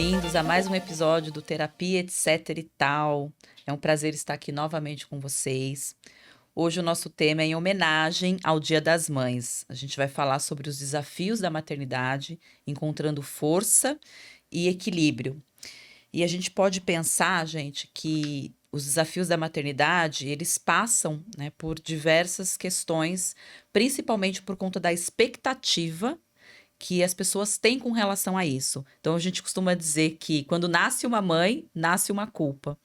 bem-vindos a mais um episódio do Terapia Etc e Tal. É um prazer estar aqui novamente com vocês. Hoje o nosso tema é em homenagem ao Dia das Mães. A gente vai falar sobre os desafios da maternidade, encontrando força e equilíbrio. E a gente pode pensar, gente, que os desafios da maternidade, eles passam, né, por diversas questões, principalmente por conta da expectativa que as pessoas têm com relação a isso. Então, a gente costuma dizer que quando nasce uma mãe, nasce uma culpa.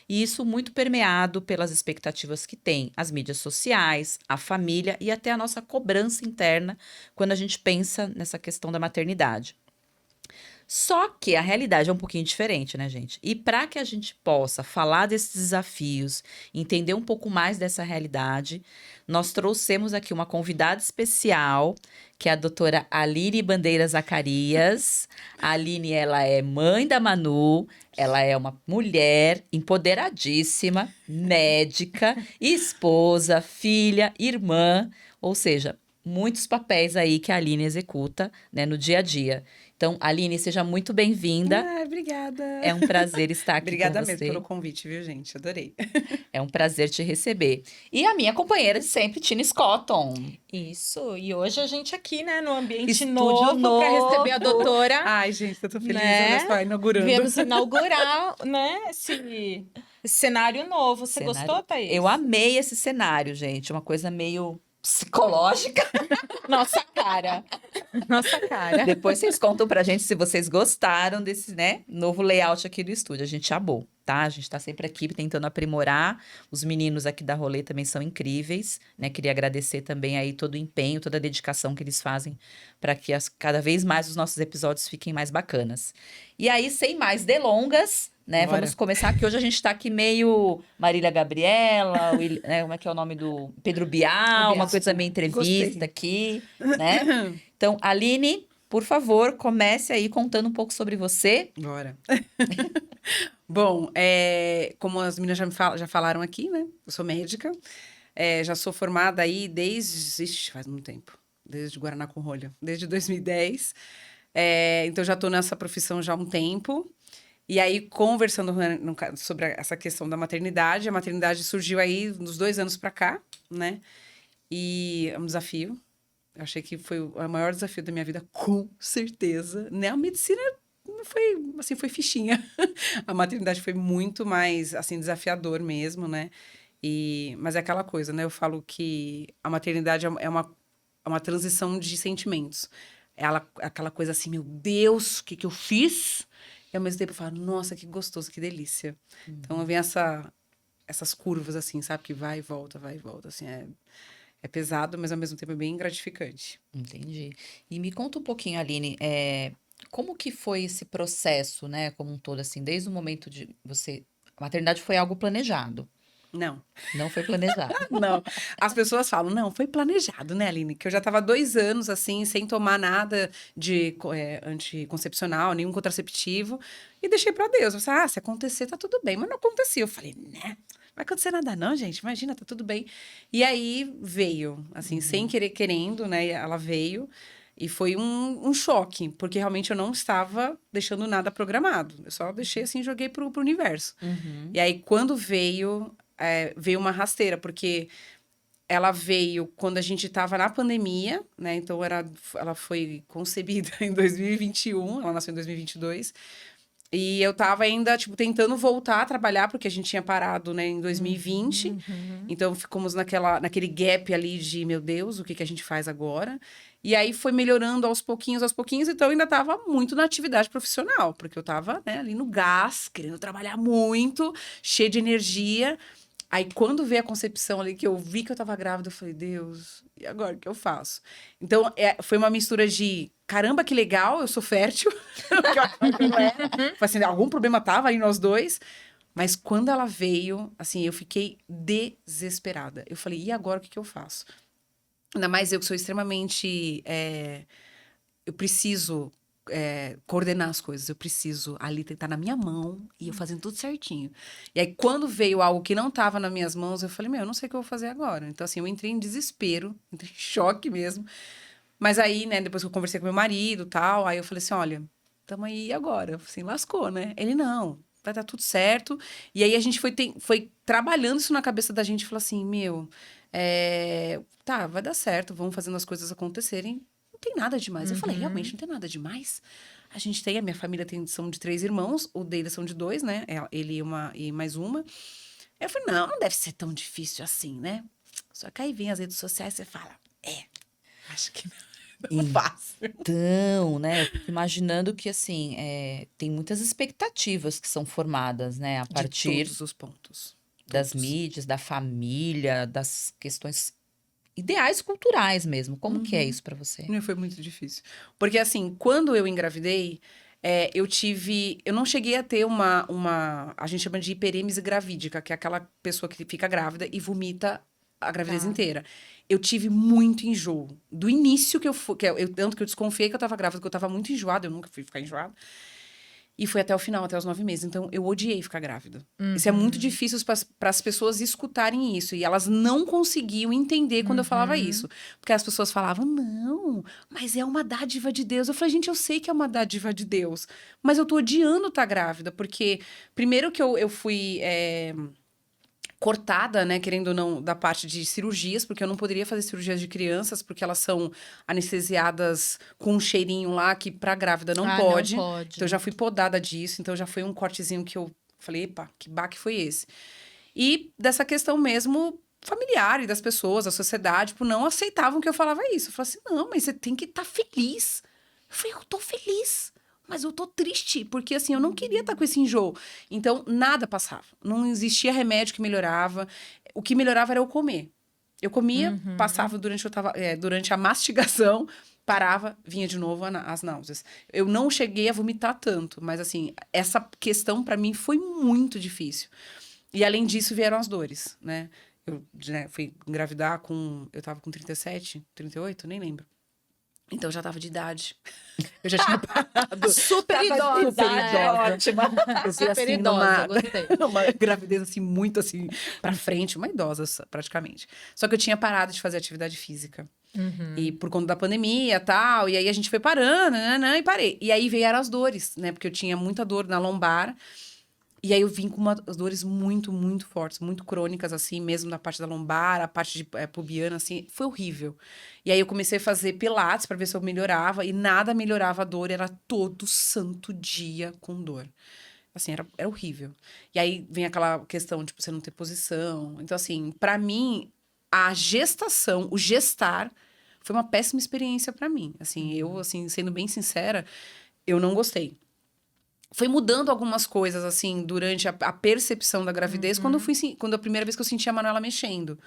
E isso muito permeado pelas expectativas que tem as mídias sociais, a família e até a nossa cobrança interna quando a gente pensa nessa questão da maternidade. Só que a realidade é um pouquinho diferente, né, gente? E para que a gente possa falar desses desafios, entender um pouco mais dessa realidade, nós trouxemos aqui uma convidada especial, que é a doutora Aline Bandeira Zacarias. A Aline, ela é mãe da Manu, ela é uma mulher empoderadíssima, médica, esposa, filha, irmã, ou seja, muitos papéis aí que a Aline executa, né, no dia a dia. Então, Aline, seja muito bem-vinda. Obrigada. É um prazer estar aqui Obrigada com mesmo você. pelo convite, viu, gente? Adorei. É um prazer te receber. E a minha companheira de sempre, Tina Scotton. Isso, e hoje a gente aqui, né, no ambiente Estúdio novo para receber a novo. doutora, Ai, gente, eu tô feliz, né? olha só, inaugurando. Viemos inaugurar, né, esse cenário novo. Você Cenário- gostou, Thaís? Eu amei esse cenário, gente. Uma coisa meio psicológica. Nossa cara. Nossa cara. Depois vocês contam pra gente se vocês gostaram desse, né, novo layout aqui do estúdio. A gente amou, tá? A gente tá sempre aqui tentando aprimorar. Os meninos aqui da Rolê também são incríveis, né? Queria agradecer também aí todo o empenho, toda a dedicação que eles fazem para que cada vez mais os nossos episódios fiquem mais bacanas. E aí, sem mais delongas, né? Bora. Vamos começar, que hoje a gente tá aqui meio Marília Gabriela, né, como é que é o nome do Pedro Bial, uma coisa meio entrevista Gostei. aqui, né? Então, Aline, por favor, comece aí contando um pouco sobre você. Bora. Bom, como as meninas já falaram aqui, né? Eu sou médica, já sou formada aí faz muito tempo, desde Guaraná com Rolha, desde 2010. Então, já tô nessa profissão já há um tempo. E aí, conversando sobre essa questão da maternidade, a maternidade surgiu aí uns 2 anos pra cá, né? E é um desafio. Eu achei que foi o maior desafio da minha vida, com certeza, né? A medicina foi fichinha. A maternidade foi muito mais, assim, desafiador mesmo, né? Mas é aquela coisa, né? Eu falo que a maternidade é uma transição de sentimentos. Aquela coisa assim, meu Deus, o que eu fiz? E ao mesmo tempo eu falo, nossa, que gostoso, que delícia. Então, vem essas curvas, assim, sabe? Que vai e volta, assim, é pesado, mas ao mesmo tempo é bem gratificante. Entendi. E me conta um pouquinho, Aline, como que foi esse processo, né, como um todo, assim, desde o momento de você... A maternidade foi algo planejado, Não, não foi planejado. não. As pessoas falam, não, foi planejado, né, Aline? Que eu já tava 2 anos, assim, sem tomar nada de anticoncepcional, nenhum contraceptivo. E deixei pra Deus. Eu falei, se acontecer, tá tudo bem. Mas não acontecia. Eu falei, né? Não vai acontecer nada não, gente. Imagina, tá tudo bem. E aí veio, assim, sem querer, querendo, né? Ela veio. E foi um choque, porque realmente eu não estava deixando nada programado. Eu só deixei assim, joguei pro universo. E aí, quando veio uma rasteira, porque ela veio quando a gente estava na pandemia, né? Então, ela foi concebida em 2021, ela nasceu em 2022. E eu tava ainda, tipo, tentando voltar a trabalhar, porque a gente tinha parado, né, em 2020. Então, ficamos naquele gap ali de, meu Deus, o que a gente faz agora? E aí, foi melhorando aos pouquinhos. Então, eu ainda tava muito na atividade profissional, porque eu tava, né, ali no gás, querendo trabalhar muito, cheia de energia. Aí, quando veio a concepção ali, que eu vi que eu tava grávida, eu falei, Deus, e agora o que eu faço? Então, foi uma mistura de, caramba, que legal, eu sou fértil. Que eu não era. Falei assim, algum problema tava aí nós dois. Mas quando ela veio, assim, eu fiquei desesperada. Eu falei, e agora o que eu faço? Ainda mais eu que sou extremamente... eu preciso coordenar as coisas. Eu preciso ali tentar na minha mão e eu fazendo tudo certinho. E aí, quando veio algo que não estava nas minhas mãos, eu falei, eu não sei o que eu vou fazer agora. Então, assim, eu entrei em desespero, entrei em choque mesmo. Mas aí, né, depois que eu conversei com meu marido e tal, aí eu falei assim, olha, tamo aí e agora. Assim, lascou, né? Ele, não, vai dar tudo certo. E aí a gente foi trabalhando isso na cabeça da gente e falou assim, meu, tá, vai dar certo, vamos fazendo as coisas acontecerem. Não tem nada demais. Eu falei, realmente, não tem nada demais. A minha família são de 3 irmãos, o dele são de 2, né? Ele e mais uma. Eu falei, não deve ser tão difícil assim, né? Só que aí vem as redes sociais e você fala, acho que não é fácil. Então, né, eu fico imaginando que, assim, tem muitas expectativas que são formadas, né, a De partir todos os pontos. das Todos. mídias, da família, das questões ideais culturais mesmo. Como que é isso pra você? Foi muito difícil. Porque, assim, quando eu engravidei, eu não cheguei a ter a gente chama de hiperêmese gravídica, que é aquela pessoa que fica grávida e vomita a gravidez Tá. inteira. Eu tive muito enjoo. Do início que eu fui, tanto que eu desconfiei que eu tava grávida, que eu tava muito enjoada, eu nunca fui ficar enjoada. E foi até o final, até os 9 meses. Então, eu odiei ficar grávida. Isso é muito difícil para as pessoas escutarem isso. E elas não conseguiam entender quando eu falava isso. Porque as pessoas falavam, não, mas é uma dádiva de Deus. Eu falei, gente, eu sei que é uma dádiva de Deus. Mas eu tô odiando estar grávida. Porque, primeiro que eu fui... cortada, né, querendo ou não, da parte de cirurgias, porque eu não poderia fazer cirurgias de crianças, porque elas são anestesiadas com um cheirinho lá que pra grávida não pode. Não pode. Então eu já fui podada disso, então já foi um cortezinho que eu falei, epa, que baque foi esse? E dessa questão mesmo familiar e das pessoas, da sociedade, tipo, não aceitavam que eu falava isso. Eu falava assim, não, mas você tem que estar feliz. Eu falei, eu tô feliz. Mas eu tô triste, porque assim, eu não queria estar com esse enjoo. Então, nada passava. Não existia remédio que melhorava. O que melhorava era eu comer. Eu comia, passava durante a mastigação, parava, vinha de novo as náuseas. Eu não cheguei a vomitar tanto, mas assim, essa questão para mim foi muito difícil. E além disso, vieram as dores, né? Eu fui engravidar eu tava com 37, 38, nem lembro. Então, eu já tava de idade. Eu já tinha parado. Super Tava idosa, super né? idosa. Ótima. Eu fui, Super assim, idosa, gostei. numa gravidez, assim, muito, assim, pra frente. Uma idosa, praticamente. Só que eu tinha parado de fazer atividade física. E por conta da pandemia e tal. E aí, a gente foi parando, e parei. E aí, vieram as dores, né? Porque eu tinha muita dor na lombar. E aí eu vim com umas dores muito, muito fortes, muito crônicas, assim, mesmo na parte da lombar, a parte de pubiana, assim, foi horrível. E aí eu comecei a fazer pilates para ver se eu melhorava, e nada melhorava a dor, era todo santo dia com dor. Assim, era horrível. E aí vem aquela questão, tipo, você não ter posição. Então, assim, para mim, a gestação, o gestar, foi uma péssima experiência para mim. Assim, eu, assim, sendo bem sincera, eu não gostei. Foi mudando algumas coisas, assim, durante a percepção da gravidez, quando a primeira vez que eu senti a Manuela mexendo.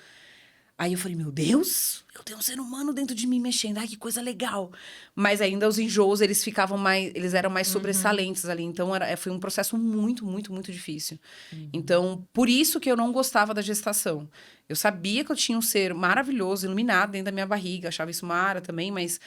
Aí eu falei, meu Deus, eu tenho um ser humano dentro de mim mexendo. Ai, que coisa legal. Mas ainda os enjoos, eles eram mais sobressalentes ali. Então, foi um processo muito, muito, muito difícil. Então, por isso que eu não gostava da gestação. Eu sabia que eu tinha um ser maravilhoso, iluminado dentro da minha barriga. Achava isso mara também, mas...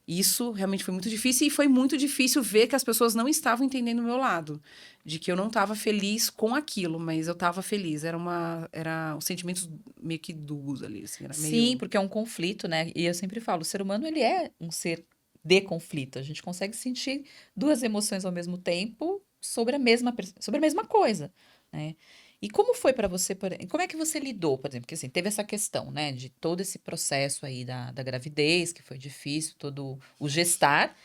Isso realmente foi muito difícil, e foi muito difícil ver que as pessoas não estavam entendendo o meu lado. De que eu não estava feliz com aquilo, mas eu estava feliz. Era os sentimentos meio que duos ali, assim. Era Sim, meio... porque é um conflito, né? E eu sempre falo, o ser humano, ele é um ser de conflito. A gente consegue sentir duas emoções ao mesmo tempo sobre sobre a mesma coisa, né? E como foi pra você, como é que você lidou, por exemplo? Porque assim, teve essa questão, né, de todo esse processo aí da gravidez, que foi difícil, todo o gestar,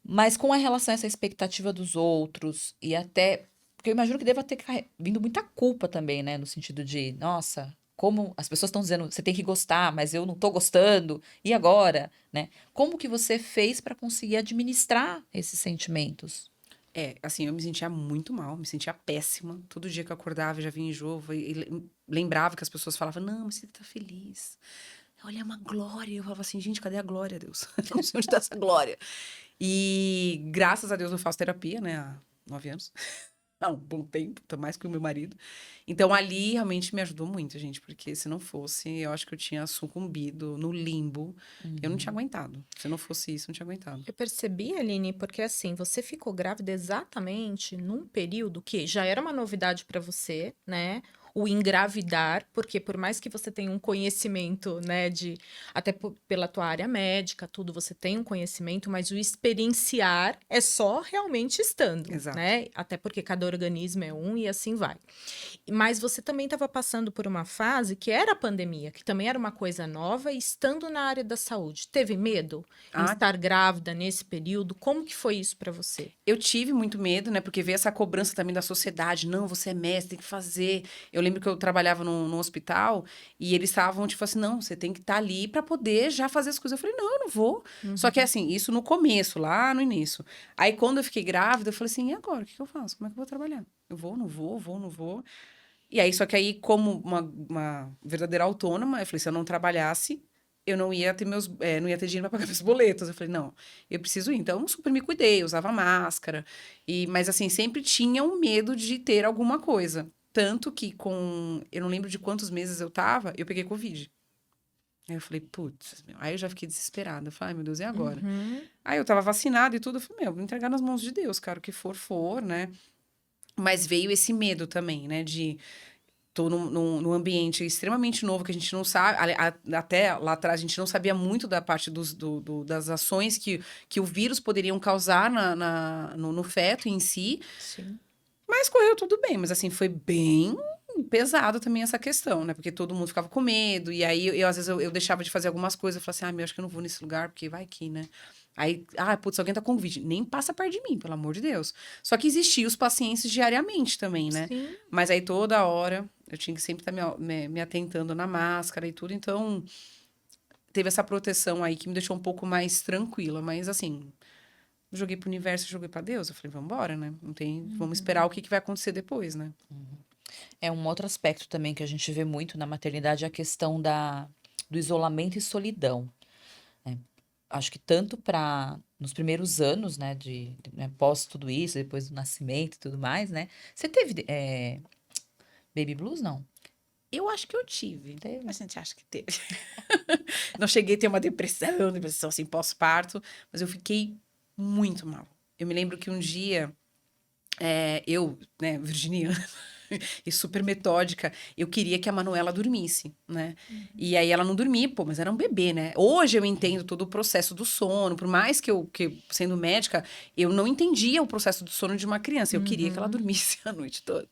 mas com a relação a essa expectativa dos outros e até, porque eu imagino que deva ter vindo muita culpa também, né, no sentido de, nossa, como as pessoas estão dizendo, você tem que gostar, mas eu não tô gostando, e agora, né? Como que você fez pra conseguir administrar esses sentimentos? Assim, eu me sentia muito mal, me sentia péssima. Todo dia que eu acordava, eu já vinha enjoo, lembrava que as pessoas falavam, não, mas você tá feliz. Olha, é uma glória. Eu falava assim, gente, cadê a glória, Deus? Eu não sei onde tá essa glória. E graças a Deus eu faço terapia, né, há 9 anos. Há um bom tempo, tá mais que o meu marido. Então, ali realmente me ajudou muito, gente, porque se não fosse, eu acho que eu tinha sucumbido no limbo. Eu não tinha aguentado. Se não fosse isso, eu não tinha aguentado. Eu percebi, Aline, porque assim, você ficou grávida exatamente num período que já era uma novidade pra você, né? o engravidar, porque por mais que você tenha um conhecimento, né, até pela tua área médica, tudo, você tem um conhecimento, mas o experienciar é só realmente estando, Exato. né? Até porque cada organismo é um e assim vai. Mas você também estava passando por uma fase que era a pandemia, que também era uma coisa nova, e estando na área da saúde, teve medo em Ah, estar grávida nesse período? Como que foi isso para você? eu tive muito medo, né? Porque veio essa cobrança também da sociedade. Não, você é mestre, tem que fazer. Eu lembro que eu trabalhava num hospital e eles estavam, tipo assim, não, você tem que estar ali pra poder já fazer as coisas. Eu falei, não, eu não vou. Só que assim, isso no começo, lá no início. Aí quando eu fiquei grávida, eu falei assim, e agora? O que que eu faço? Como é que eu vou trabalhar? Eu vou, não vou, vou, não vou. E aí, só que aí, como uma verdadeira autônoma, eu falei, se eu não trabalhasse, eu não ia ter não ia ter dinheiro para pagar meus boletos. Eu falei, não, eu preciso ir. Então, eu super me cuidei, usava máscara. Mas assim, sempre tinha um medo de ter alguma coisa. Tanto que eu não lembro de quantos meses eu tava, eu peguei Covid. Aí eu falei, putz, meu. Aí eu já fiquei desesperada. Eu falei, ai, meu Deus, e agora? Uhum. Aí eu tava vacinada e tudo, eu falei, meu, vou entregar nas mãos de Deus, cara, o que for, né? Mas veio esse medo também, né, de tô num ambiente extremamente novo que a gente não sabe. Até lá atrás, a gente não sabia muito da parte das ações que o vírus poderiam causar no feto em si. Sim. Mas correu tudo bem. Mas, assim, foi bem pesado também essa questão, né? Porque todo mundo ficava com medo. E aí, às vezes, eu deixava de fazer algumas coisas. Eu falava assim, meu, acho que eu não vou nesse lugar, porque vai aqui, né? Aí, putz, alguém tá com Covid. Nem passa perto de mim, pelo amor de Deus. Só que existiam os pacientes diariamente também, né? Sim. Mas aí, toda hora, eu tinha que sempre estar me atentando na máscara e tudo. Então, teve essa proteção aí que me deixou um pouco mais tranquila. Mas, assim, joguei pro universo, joguei pra Deus. Eu falei, vamos embora, né? Não tem... Vamos esperar o que vai acontecer depois, né? É um outro aspecto também que a gente vê muito na maternidade, é a questão do isolamento e solidão. Né? Acho que tanto para nos primeiros anos, né, né, pós tudo isso, depois do nascimento e tudo mais, né? Você teve baby blues, não? Eu acho que eu tive. Teve? A gente acha que teve. Não cheguei a ter uma depressão assim, pós-parto, mas eu fiquei muito mal. Eu me lembro que um dia, eu, né, virginiana, e super metódica, eu queria que a Manuela dormisse, né? E aí ela não dormia, pô, mas era um bebê, né? Hoje eu entendo todo o processo do sono, por mais que sendo médica, eu não entendia o processo do sono de uma criança. Eu queria que ela dormisse a noite toda.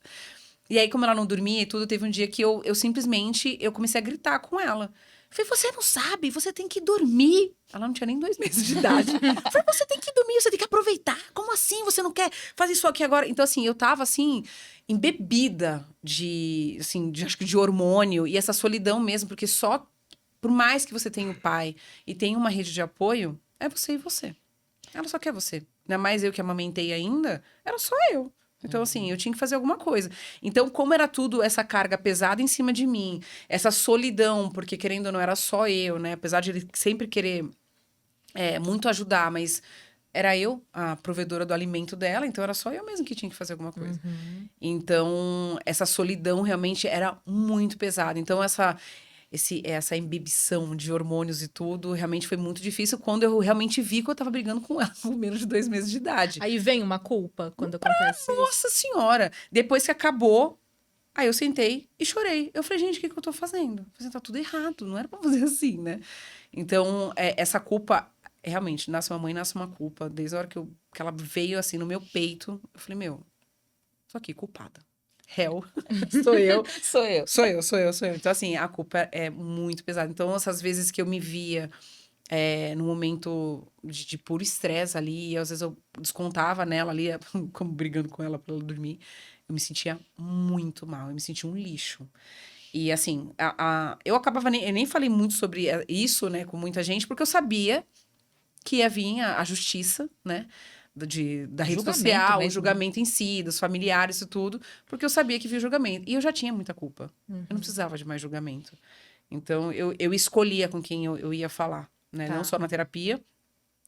E aí, como ela não dormia e tudo, teve um dia que eu simplesmente, eu comecei a gritar com ela. Falei, você não sabe, você tem que dormir. Ela não tinha nem 2 meses de idade. Falei, você tem que dormir, você tem que aproveitar. Como assim? Você não quer fazer isso aqui agora? Então, assim, eu tava, assim, embebida acho que de hormônio. E essa solidão mesmo, porque por mais que você tenha o pai e tenha uma rede de apoio, é você e você. Ela só quer você. Ainda mais eu que amamentei ainda, era só eu. Então, assim, eu tinha que fazer alguma coisa. Então, como era tudo essa carga pesada em cima de mim, essa solidão, porque querendo ou não, era só eu, né? Apesar de ele sempre querer muito ajudar, mas era eu a provedora do alimento dela, então era só eu mesmo que tinha que fazer alguma coisa. Então, essa solidão realmente era muito pesada. Então, essa embebição de hormônios e tudo, realmente foi muito difícil quando eu realmente vi que eu tava brigando com ela com menos de 2 meses de idade. Aí vem uma culpa quando acontece isso. Nossa Senhora! Depois que acabou, aí eu sentei e chorei. Eu falei, gente, o que eu tô fazendo? Eu falei, tá tudo errado, não era pra fazer assim, né? Então, essa culpa, realmente, nasce uma mãe, nasce uma culpa. Desde a hora que ela veio assim no meu peito, eu falei, meu, tô aqui, culpada. Réu, sou eu. Sou eu. Sou eu. Então, assim, a culpa é muito pesada. Então, essas vezes que eu me via no momento de puro estresse ali, e às vezes eu descontava nela ali, como brigando com ela pra ela dormir, eu me sentia muito mal, eu me sentia um lixo. E assim, eu acabava, eu nem falei muito sobre isso, né, com muita gente, porque eu sabia que ia vir a justiça, né, da rede Julgamento social, o mesmo, né? julgamento em si, dos familiares e tudo, porque eu sabia que vinha julgamento. E eu já tinha muita culpa. Eu não precisava de mais julgamento. Então, eu escolhia com quem eu ia falar, né? Tá. Não só na terapia,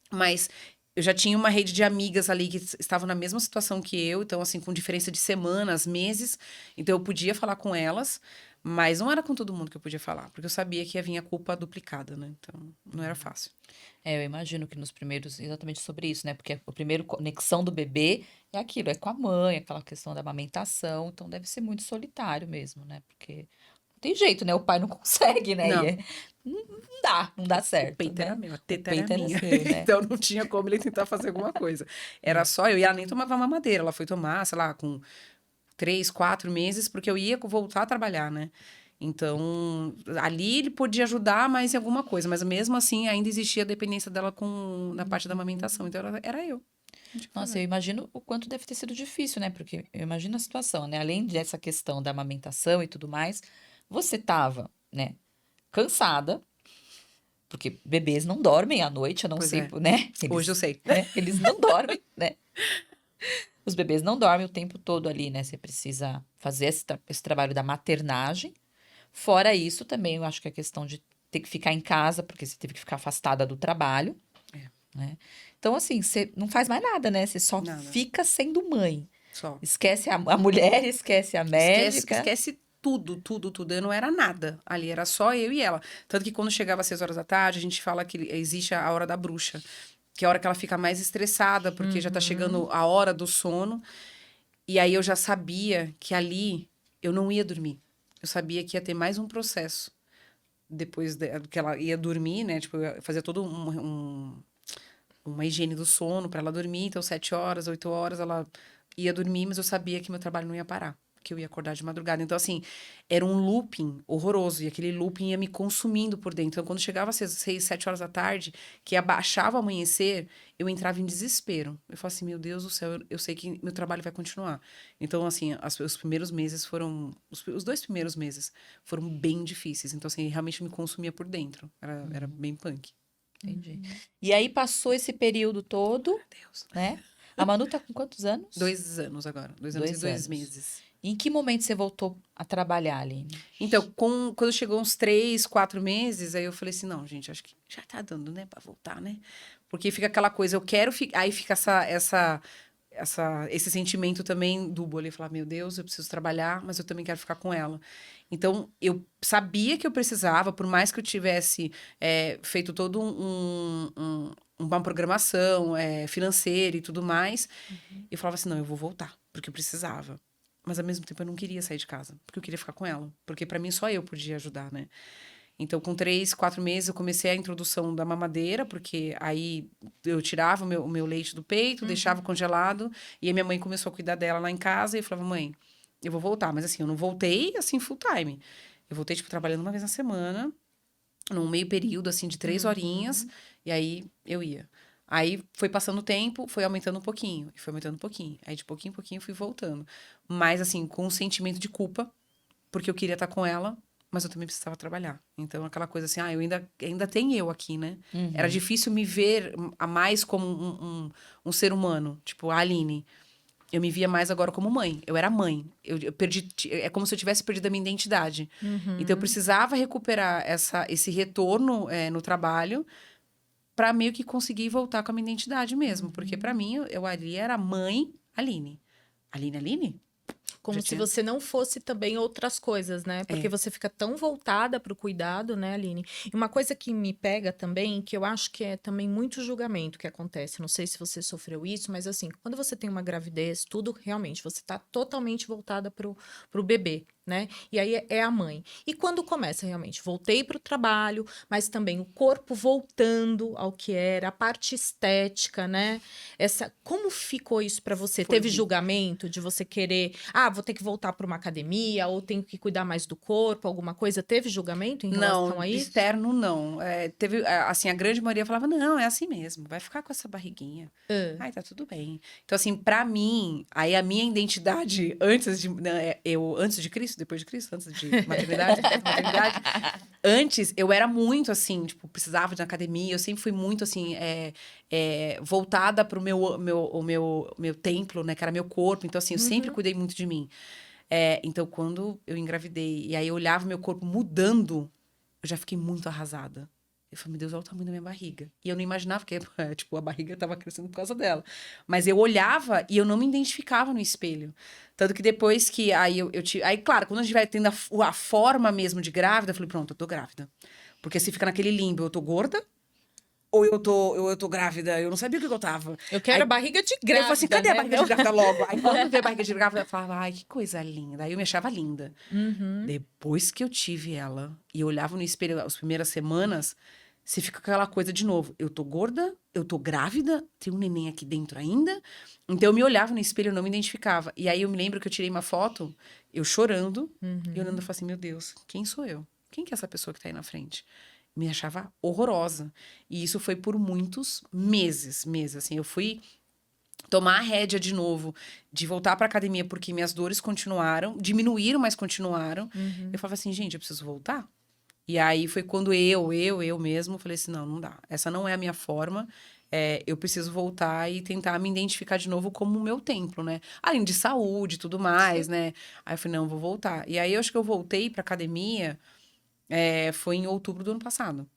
mas eu já tinha uma rede de amigas ali que estavam na mesma situação que eu, então, assim, com diferença de semanas, meses. Então, eu podia falar com elas, Mas não era com todo mundo que eu podia falar, porque eu sabia que ia vir a culpa duplicada, né? Então, não era fácil. Eu imagino que nos primeiros, exatamente sobre isso, né? Porque a primeira conexão do bebê é aquilo, é com a mãe, aquela questão da amamentação. Então deve ser muito solitário mesmo, né? Porque não tem jeito, né? O pai não consegue, né? Não, Não dá o certo, peito era né? meu, a O teta era peito era minha. seu, né? Então, não tinha como ele tentar fazer alguma coisa. Era É. só eu. E ela nem tomava mamadeira. Ela foi tomar, sei lá, com 3, 4 meses, porque eu ia voltar a trabalhar, né? Então, ali ele podia ajudar mais em alguma coisa, mas mesmo assim ainda existia a dependência dela na parte da amamentação. Então, era eu. Não tinha o que Nossa, eu fazer. imagino o quanto deve ter sido difícil, né? Porque eu imagino a situação, né? Além dessa questão da amamentação e tudo mais, você tava, né, cansada, porque bebês não dormem à noite, eu não Pois sei, é. né? Hoje eu sei. Eles não dormem, né? Os bebês não dormem o tempo todo ali, né? Você precisa fazer esse trabalho da maternagem. Fora isso, também eu acho que a questão de ter que ficar em casa, porque você teve que ficar afastada do trabalho, É, né? Então, assim, você não faz mais nada, né? Você só nada. fica sendo mãe. Só. Esquece a mulher, esquece a Esquece, médica. esquece tudo, tudo, tudo. Eu não era nada. Ali era só eu e ela. Tanto que quando chegava às 6 horas da tarde, a gente fala que existe a hora da bruxa. Que é a hora que ela fica mais estressada, porque já tá chegando a hora do sono. E aí eu já sabia que ali eu não ia dormir. Eu sabia que ia ter mais um processo. Depois que ela ia dormir, né? Tipo, eu fazia todo uma higiene do sono para ela dormir. Então, 7 horas, 8 horas, ela ia dormir, mas eu sabia que meu trabalho não ia parar. Que eu ia acordar de madrugada. Então, assim, era um looping horroroso. E aquele looping ia me consumindo por dentro. Então, quando chegava às 6, 7 horas da tarde, que abaixava o amanhecer, eu entrava em desespero. Eu falava assim, meu Deus do céu, eu sei que meu trabalho vai continuar. Então, assim, os primeiros meses foram... Os 2 primeiros meses foram bem difíceis. Então, assim, realmente me consumia por dentro. Era bem punk. Entendi. E aí passou esse período todo, Deus. né? A Manu tá com quantos anos? 2 anos agora. 2 anos e 2 2 anos. meses. Em que momento você voltou a trabalhar, Aline? Então, quando chegou uns 3, 4 meses, aí eu falei assim, não, gente, acho que já tá dando, né, pra voltar, né? Porque fica aquela coisa, eu quero ficar... Aí fica esse sentimento também duplo ali, falar, meu Deus, eu preciso trabalhar, mas eu também quero ficar com ela. Então, eu sabia que eu precisava, por mais que eu tivesse feito todo uma programação financeira e tudo mais, eu falava assim, não, eu vou voltar, porque eu precisava. Mas, ao mesmo tempo, eu não queria sair de casa, porque eu queria ficar com ela. Porque, para mim, só eu podia ajudar, né? Então, com 3, 4 meses, eu comecei a introdução da mamadeira, porque aí eu tirava o meu leite do peito, deixava congelado, e a minha mãe começou a cuidar dela lá em casa, e eu falava, mãe, eu vou voltar. Mas, assim, eu não voltei, assim, full time. Eu voltei, tipo, trabalhando uma vez na semana, num meio período, assim, de 3 horinhas, e aí eu ia. Aí foi passando o tempo, foi aumentando um pouquinho, e foi aumentando um pouquinho. Aí, de pouquinho em pouquinho, eu fui voltando. Mas, assim, com um sentimento de culpa, porque eu queria estar com ela, mas eu também precisava trabalhar. Então, aquela coisa assim, eu ainda tem eu aqui, né? Era difícil me ver a mais como um ser humano, tipo, a Aline. Eu me via mais agora como mãe. Eu era mãe. Eu perdi. É como se eu tivesse perdido a minha identidade. Então, eu precisava recuperar esse retorno no trabalho para meio que conseguir voltar com a minha identidade mesmo. Porque, para mim, eu ali era mãe Aline. Aline? Como Já se tinha. você não fosse também outras coisas, né? Porque É. você fica tão voltada para o cuidado, né, Aline? E uma coisa que me pega também, que eu acho que é também muito julgamento que acontece. Não sei se você sofreu isso, mas assim, quando você tem uma gravidez, tudo realmente, você tá totalmente voltada pro bebê, né? E aí é a mãe. E quando começa realmente, voltei para o trabalho, mas também o corpo voltando ao que era, a parte estética, né? Como ficou isso para você? Foi Teve horrível. julgamento de você querer, vou ter que voltar para uma academia ou tenho que cuidar mais do corpo, alguma coisa? Teve julgamento em relação Não, a isso? externo não. Teve, assim, a grande maioria falava, não, é assim mesmo, vai ficar com essa barriguinha. Ah, Ai, tá tudo bem. Então, assim, pra mim, aí a minha identidade antes de, né, antes de Cristo, depois de Cristo, antes de maternidade, depois da maternidade, antes eu era muito assim, tipo, precisava de academia, eu sempre fui muito assim, voltada pro meu templo, né, que era meu corpo. Então, assim, eu sempre cuidei muito de mim. Então, quando eu engravidei e aí eu olhava meu corpo mudando, eu já fiquei muito arrasada. Eu falei, meu Deus, olha o tamanho da minha barriga. E eu não imaginava que, tipo, a barriga tava crescendo por causa dela. Mas eu olhava e eu não me identificava no espelho. Tanto que depois que, aí eu tive... Aí, claro, quando a gente vai tendo a forma mesmo de grávida, eu falei, pronto, eu tô grávida. Porque se fica naquele limbo, eu tô gorda, ou eu tô grávida, eu não sabia o que eu tava. Eu quero Aí, a barriga de eu falei assim, grávida, cadê a né? barriga de grávida logo? Aí quando veio a barriga de grávida, eu falava, ai, que coisa linda. Aí eu me achava linda. Uhum. Depois que eu tive ela, e eu olhava no espelho as primeiras semanas, você fica com aquela coisa de novo. Eu tô gorda, eu tô grávida, tem um neném aqui dentro ainda. Então eu me olhava no espelho, eu não me identificava. E aí eu me lembro que eu tirei uma foto, eu chorando, e olhando, eu falei assim, meu Deus, quem sou eu? Quem que é essa pessoa que tá aí na frente? Me achava horrorosa. E isso foi por muitos meses, assim. Eu fui tomar a rédea de novo, de voltar pra academia, porque minhas dores continuaram, diminuíram, mas continuaram. Eu falava assim, gente, eu preciso voltar. E aí foi quando eu mesmo falei assim, não, não dá. Essa não é a minha forma. Eu preciso voltar e tentar me identificar de novo como o meu templo, né? Além de saúde e tudo mais, né? Aí eu falei, não, vou voltar. E aí eu acho que eu voltei pra academia, foi em outubro do ano passado.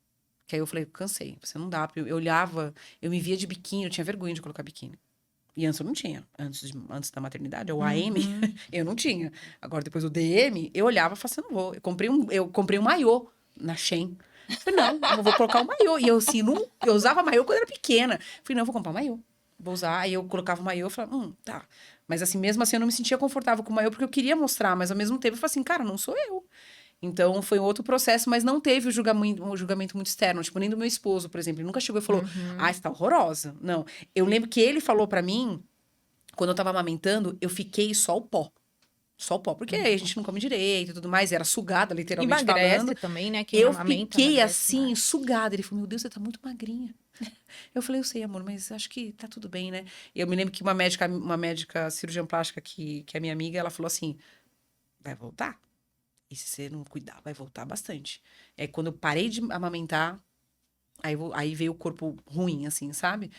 Que aí eu falei, cansei, você não dá. Eu olhava, eu me via de biquíni, eu tinha vergonha de colocar biquíni. E antes eu não tinha. Antes da maternidade, o AM, eu não tinha. Agora, depois do DM, eu olhava e falava assim, eu não vou. Eu comprei um maiô na Shein. Falei, não vou colocar um maiô. E eu, assim, não, eu usava maiô quando era pequena. Falei, não, eu vou comprar um maiô. Vou usar. Aí eu colocava o maiô e falava, tá. Mas assim, mesmo assim, eu não me sentia confortável com o maiô, porque eu queria mostrar. Mas ao mesmo tempo, eu falei assim, cara, não sou eu. Então, foi outro processo, mas não teve um julgamento muito externo. Tipo, nem do meu esposo, por exemplo. Ele nunca chegou e falou, você tá horrorosa. Não. Eu lembro que ele falou pra mim, quando eu tava amamentando, eu fiquei só o pó. Só o pó. Porque a gente não come direito e tudo mais. Era sugada, literalmente Emagrece falando. também, né? Quem Eu amamenta fiquei emagrece assim, mais. sugada. Ele falou, meu Deus, você tá muito magrinha. Eu falei, eu sei, amor, mas acho que tá tudo bem, né? E eu me lembro que uma médica cirurgiã plástica que é minha amiga, ela falou assim, vai voltar? E se você não cuidar, vai voltar bastante. É quando eu parei de amamentar, aí veio o corpo ruim, assim, sabe?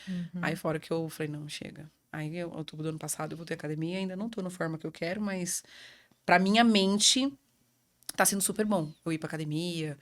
Aí fora que eu falei, não, chega. Aí, outubro do ano passado, eu voltei à academia, ainda não tô na forma que eu quero, mas pra minha mente tá sendo super bom. Eu ir pra academia,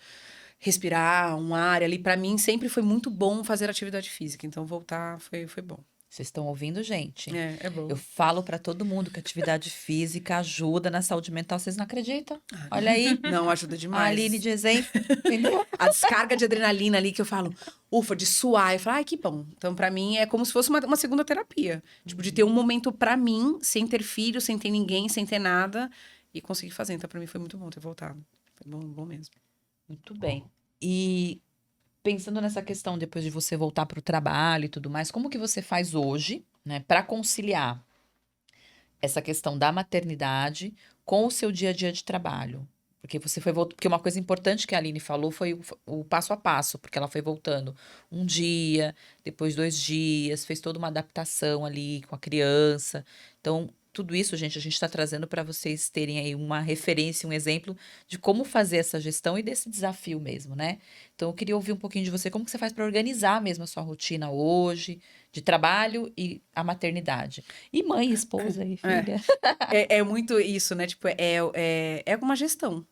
respirar um ar ali, pra mim sempre foi muito bom fazer atividade física. Então voltar foi bom. Vocês estão ouvindo, gente? É Eu bom. falo pra todo mundo que atividade física ajuda na saúde mental. Vocês não acreditam? Olha aí, Não, ajuda a Aline demais. de exemplo, entendeu? A descarga de adrenalina ali que eu falo, ufa, de suar. Eu falo, ai, que bom. Então, pra mim, é como se fosse uma segunda terapia. Tipo, de ter um momento pra mim, sem ter filho, sem ter ninguém, sem ter nada, e conseguir fazer. Então, pra mim, foi muito bom ter voltado. Foi bom, bom mesmo. Muito bem. E pensando nessa questão depois de você voltar para o trabalho e tudo mais, como que você faz hoje, né, para conciliar essa questão da maternidade com o seu dia a dia de trabalho? Porque você foi voltando, porque uma coisa importante que a Aline falou foi o passo a passo, porque ela foi voltando um dia, depois 2 dias, fez toda uma adaptação ali com a criança. Então, tudo isso, gente, a gente está trazendo para vocês terem aí uma referência, um exemplo de como fazer essa gestão e desse desafio mesmo, né? Então, eu queria ouvir um pouquinho de você, como que você faz para organizar mesmo a sua rotina hoje, de trabalho e a maternidade. E mãe, esposa e É, filha. é muito isso, né? Tipo, é uma gestão.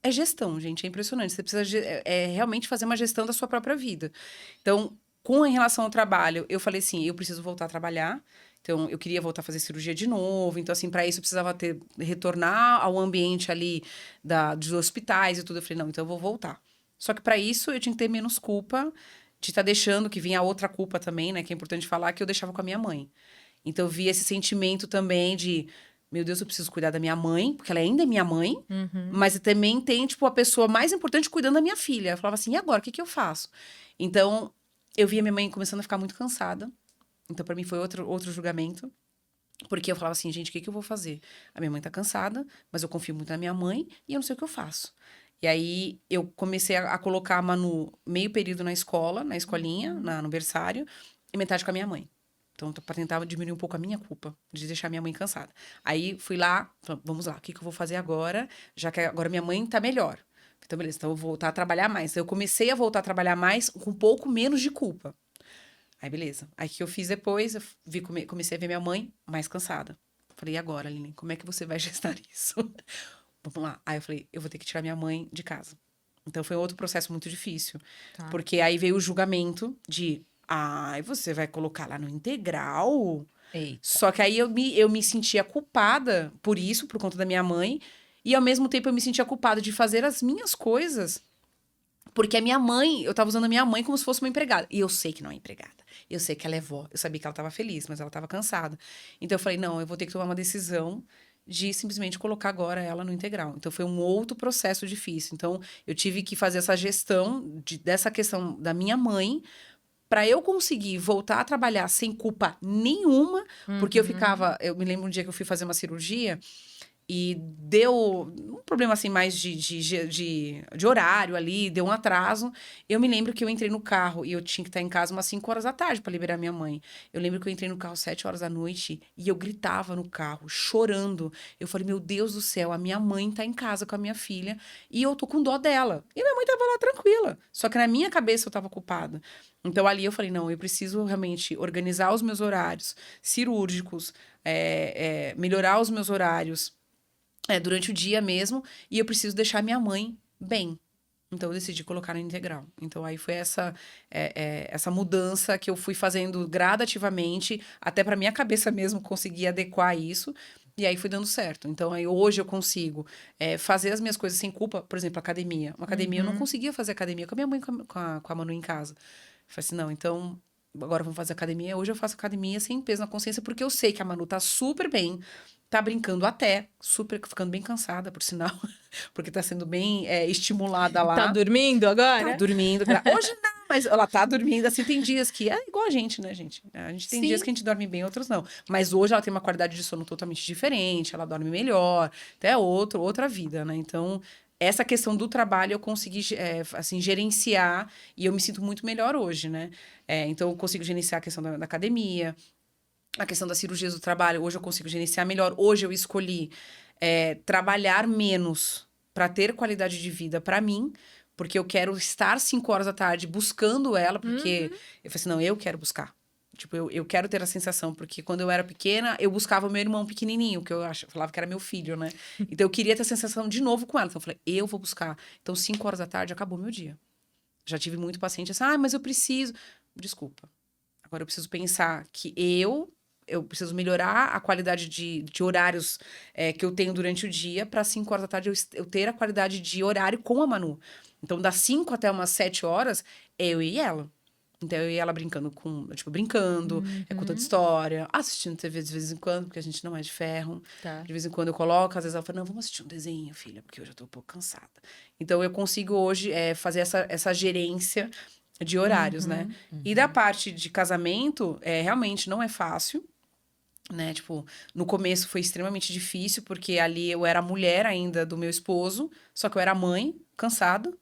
É gestão, gente. É impressionante. Você precisa realmente fazer uma gestão da sua própria vida. Então, em relação ao trabalho, eu falei assim, eu preciso voltar a trabalhar. Então, eu queria voltar a fazer cirurgia de novo. Então, assim, para isso eu precisava retornar ao ambiente ali dos hospitais e tudo. Eu falei, não, então eu vou voltar. Só que para isso eu tinha que ter menos culpa de estar deixando, que vinha a outra culpa também, né? Que é importante falar, que eu deixava com a minha mãe. Então, eu vi esse sentimento também de, meu Deus, eu preciso cuidar da minha mãe, porque ela ainda é minha mãe, mas também tem, tipo, a pessoa mais importante cuidando da minha filha. Eu falava assim, e agora, o que que eu faço? Então, eu via minha mãe começando a ficar muito cansada. Então, pra mim, foi outro julgamento. Porque eu falava assim, gente, o que que eu vou fazer? A minha mãe tá cansada, mas eu confio muito na minha mãe e eu não sei o que eu faço. E aí, eu comecei a colocar a Manu meio período na escola, na escolinha, no berçário, e metade com a minha mãe. Então, pra tentar diminuir um pouco a minha culpa de deixar minha mãe cansada. Aí, fui lá, falei, vamos lá, o que que eu vou fazer agora? Já que agora minha mãe tá melhor. Então, beleza, então eu vou voltar a trabalhar mais. Então, eu comecei a voltar a trabalhar mais com um pouco menos de culpa. Aí, beleza. Aí, o que eu fiz depois? Eu comecei a ver minha mãe mais cansada. Falei, e agora, Aline? Como é que você vai gestar isso? Vamos lá. Aí, eu falei, eu vou ter que tirar minha mãe de casa. Então foi outro processo muito difícil. Tá. Porque aí veio o julgamento de, ai, você vai colocar lá no integral? Eita. Só que aí eu me sentia culpada por isso, por conta da minha mãe. E ao mesmo tempo eu me sentia culpada de fazer as minhas coisas. Porque a minha mãe, eu tava usando a minha mãe como se fosse uma empregada. E eu sei que não é empregada. Eu sei que ela é vó. Eu sabia que ela tava feliz, mas ela tava cansada. Então eu falei, não, eu vou ter que tomar uma decisão de simplesmente colocar agora ela no integral. Então foi um outro processo difícil. Então eu tive que fazer essa gestão dessa questão da minha mãe para eu conseguir voltar a trabalhar sem culpa nenhuma, porque eu me lembro um dia que eu fui fazer uma cirurgia e deu um problema assim mais de horário ali, deu um atraso. Eu me lembro que eu entrei no carro e eu tinha que estar em casa umas 5 horas da tarde para liberar minha mãe. Eu lembro que eu entrei no carro 7 horas da noite e eu gritava no carro, chorando. Eu falei, meu Deus do céu, a minha mãe tá em casa com a minha filha e eu tô com dó dela. E minha mãe tava lá tranquila. Só que na minha cabeça eu tava culpada. Então ali eu falei, não, eu preciso realmente organizar os meus horários cirúrgicos, melhorar os meus horários durante o dia mesmo, e eu preciso deixar minha mãe bem. Então, eu decidi colocar na integral. Então, aí foi essa mudança que eu fui fazendo gradativamente, até para minha cabeça mesmo conseguir adequar isso, e aí foi dando certo. Então, aí hoje eu consigo fazer as minhas coisas sem culpa. Por exemplo, academia. Uma academia, eu não conseguia fazer academia com a minha mãe, com a Manu em casa. Eu falei assim, não, então agora vamos fazer academia. Hoje eu faço academia sem peso na consciência, porque eu sei que a Manu tá super bem, tá brincando até, super, ficando bem cansada, por sinal, porque tá sendo bem estimulada lá. Tá dormindo Tá agora? dormindo. Hoje não, mas ela tá dormindo, assim, tem dias que é igual a gente, né, gente? A gente tem Sim. dias que a gente dorme bem, outros não. Mas hoje ela tem uma qualidade de sono totalmente diferente, ela dorme melhor, até outra vida, né? Então, essa questão do trabalho eu consegui, assim, gerenciar e eu me sinto muito melhor hoje, né? Então, eu consigo gerenciar a questão da academia, a questão das cirurgias do trabalho, hoje eu consigo gerenciar melhor. Hoje eu escolhi trabalhar menos para ter qualidade de vida para mim, porque eu quero estar 5 horas da tarde buscando ela, porque eu falei assim, não, eu quero buscar. Tipo, eu quero ter a sensação, porque quando eu era pequena, eu buscava o meu irmão pequenininho, que eu falava que era meu filho, né? Então eu queria ter a sensação de novo com ela. Então eu falei, eu vou buscar. Então 5 horas da tarde acabou meu dia. Já tive muito paciente assim, mas eu preciso. Desculpa. Agora eu preciso pensar que eu preciso melhorar a qualidade de horários que eu tenho durante o dia para 5 horas da tarde eu ter a qualidade de horário com a Manu. Então, das 5 até umas 7 horas, é eu e ela. Então, eu e ela brincando brincando, contando história, assistindo TV de vez em quando, porque a gente não é de ferro. Tá. De vez em quando eu coloco, às vezes ela fala, não, vamos assistir um desenho, filha, porque eu já tô um pouco cansada. Então, eu consigo hoje fazer essa gerência de horários, né? E da parte de casamento, realmente não é fácil, né? Tipo, no começo foi extremamente difícil, porque ali eu era a mulher ainda do meu esposo, só que eu era mãe, cansada.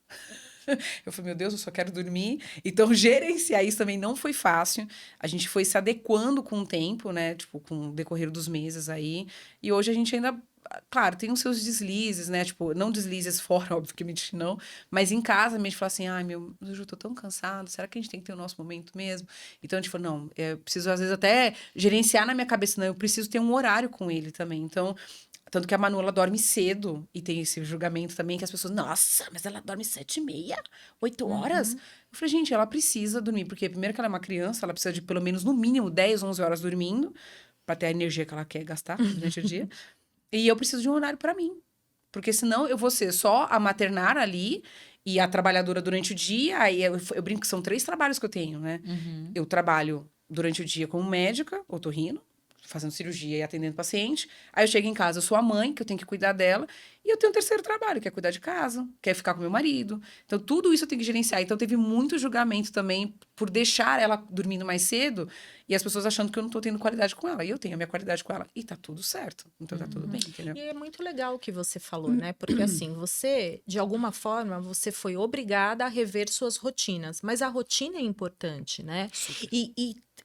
Eu falei, meu Deus, eu só quero dormir. Então, gerenciar isso também não foi fácil. A gente foi se adequando com o tempo, né? Tipo, com o decorrer dos meses aí. E hoje a gente ainda, claro, tem os seus deslizes, né? Tipo, não deslizes fora, obviamente não. Mas em casa, a gente fala assim, ai, meu, hoje eu tô tão cansado. Será que a gente tem que ter o nosso momento mesmo? Então, a gente falou, não, eu preciso às vezes até gerenciar na minha cabeça, não, eu preciso ter um horário com ele também. Então, tanto que a Manu, ela dorme cedo. E tem esse julgamento também que as pessoas... Nossa, mas ela dorme 7h30, 8 horas? Eu falei, gente, ela precisa dormir. Porque primeiro que ela é uma criança, ela precisa de pelo menos, no mínimo, 10, 11 horas dormindo. Pra ter a energia que ela quer gastar durante o dia. E eu preciso de um horário pra mim. Porque senão eu vou ser só a maternar ali... E a trabalhadora durante o dia. Aí eu brinco que são 3 trabalhos que eu tenho, né? Eu trabalho durante o dia como médica, otorrino, fazendo cirurgia e atendendo paciente. Aí eu chego em casa, eu sou a mãe, que eu tenho que cuidar dela. E eu tenho um terceiro trabalho, que é cuidar de casa, que é ficar com meu marido. Então, tudo isso eu tenho que gerenciar. Então, teve muito julgamento também por deixar ela dormindo mais cedo e as pessoas achando que eu não tô tendo qualidade com ela. E eu tenho a minha qualidade com ela. E tá tudo certo. Então, tá tudo bem, entendeu? E é muito legal o que você falou, né? Porque assim, você, de alguma forma, você foi obrigada a rever suas rotinas. Mas a rotina é importante, né? Super.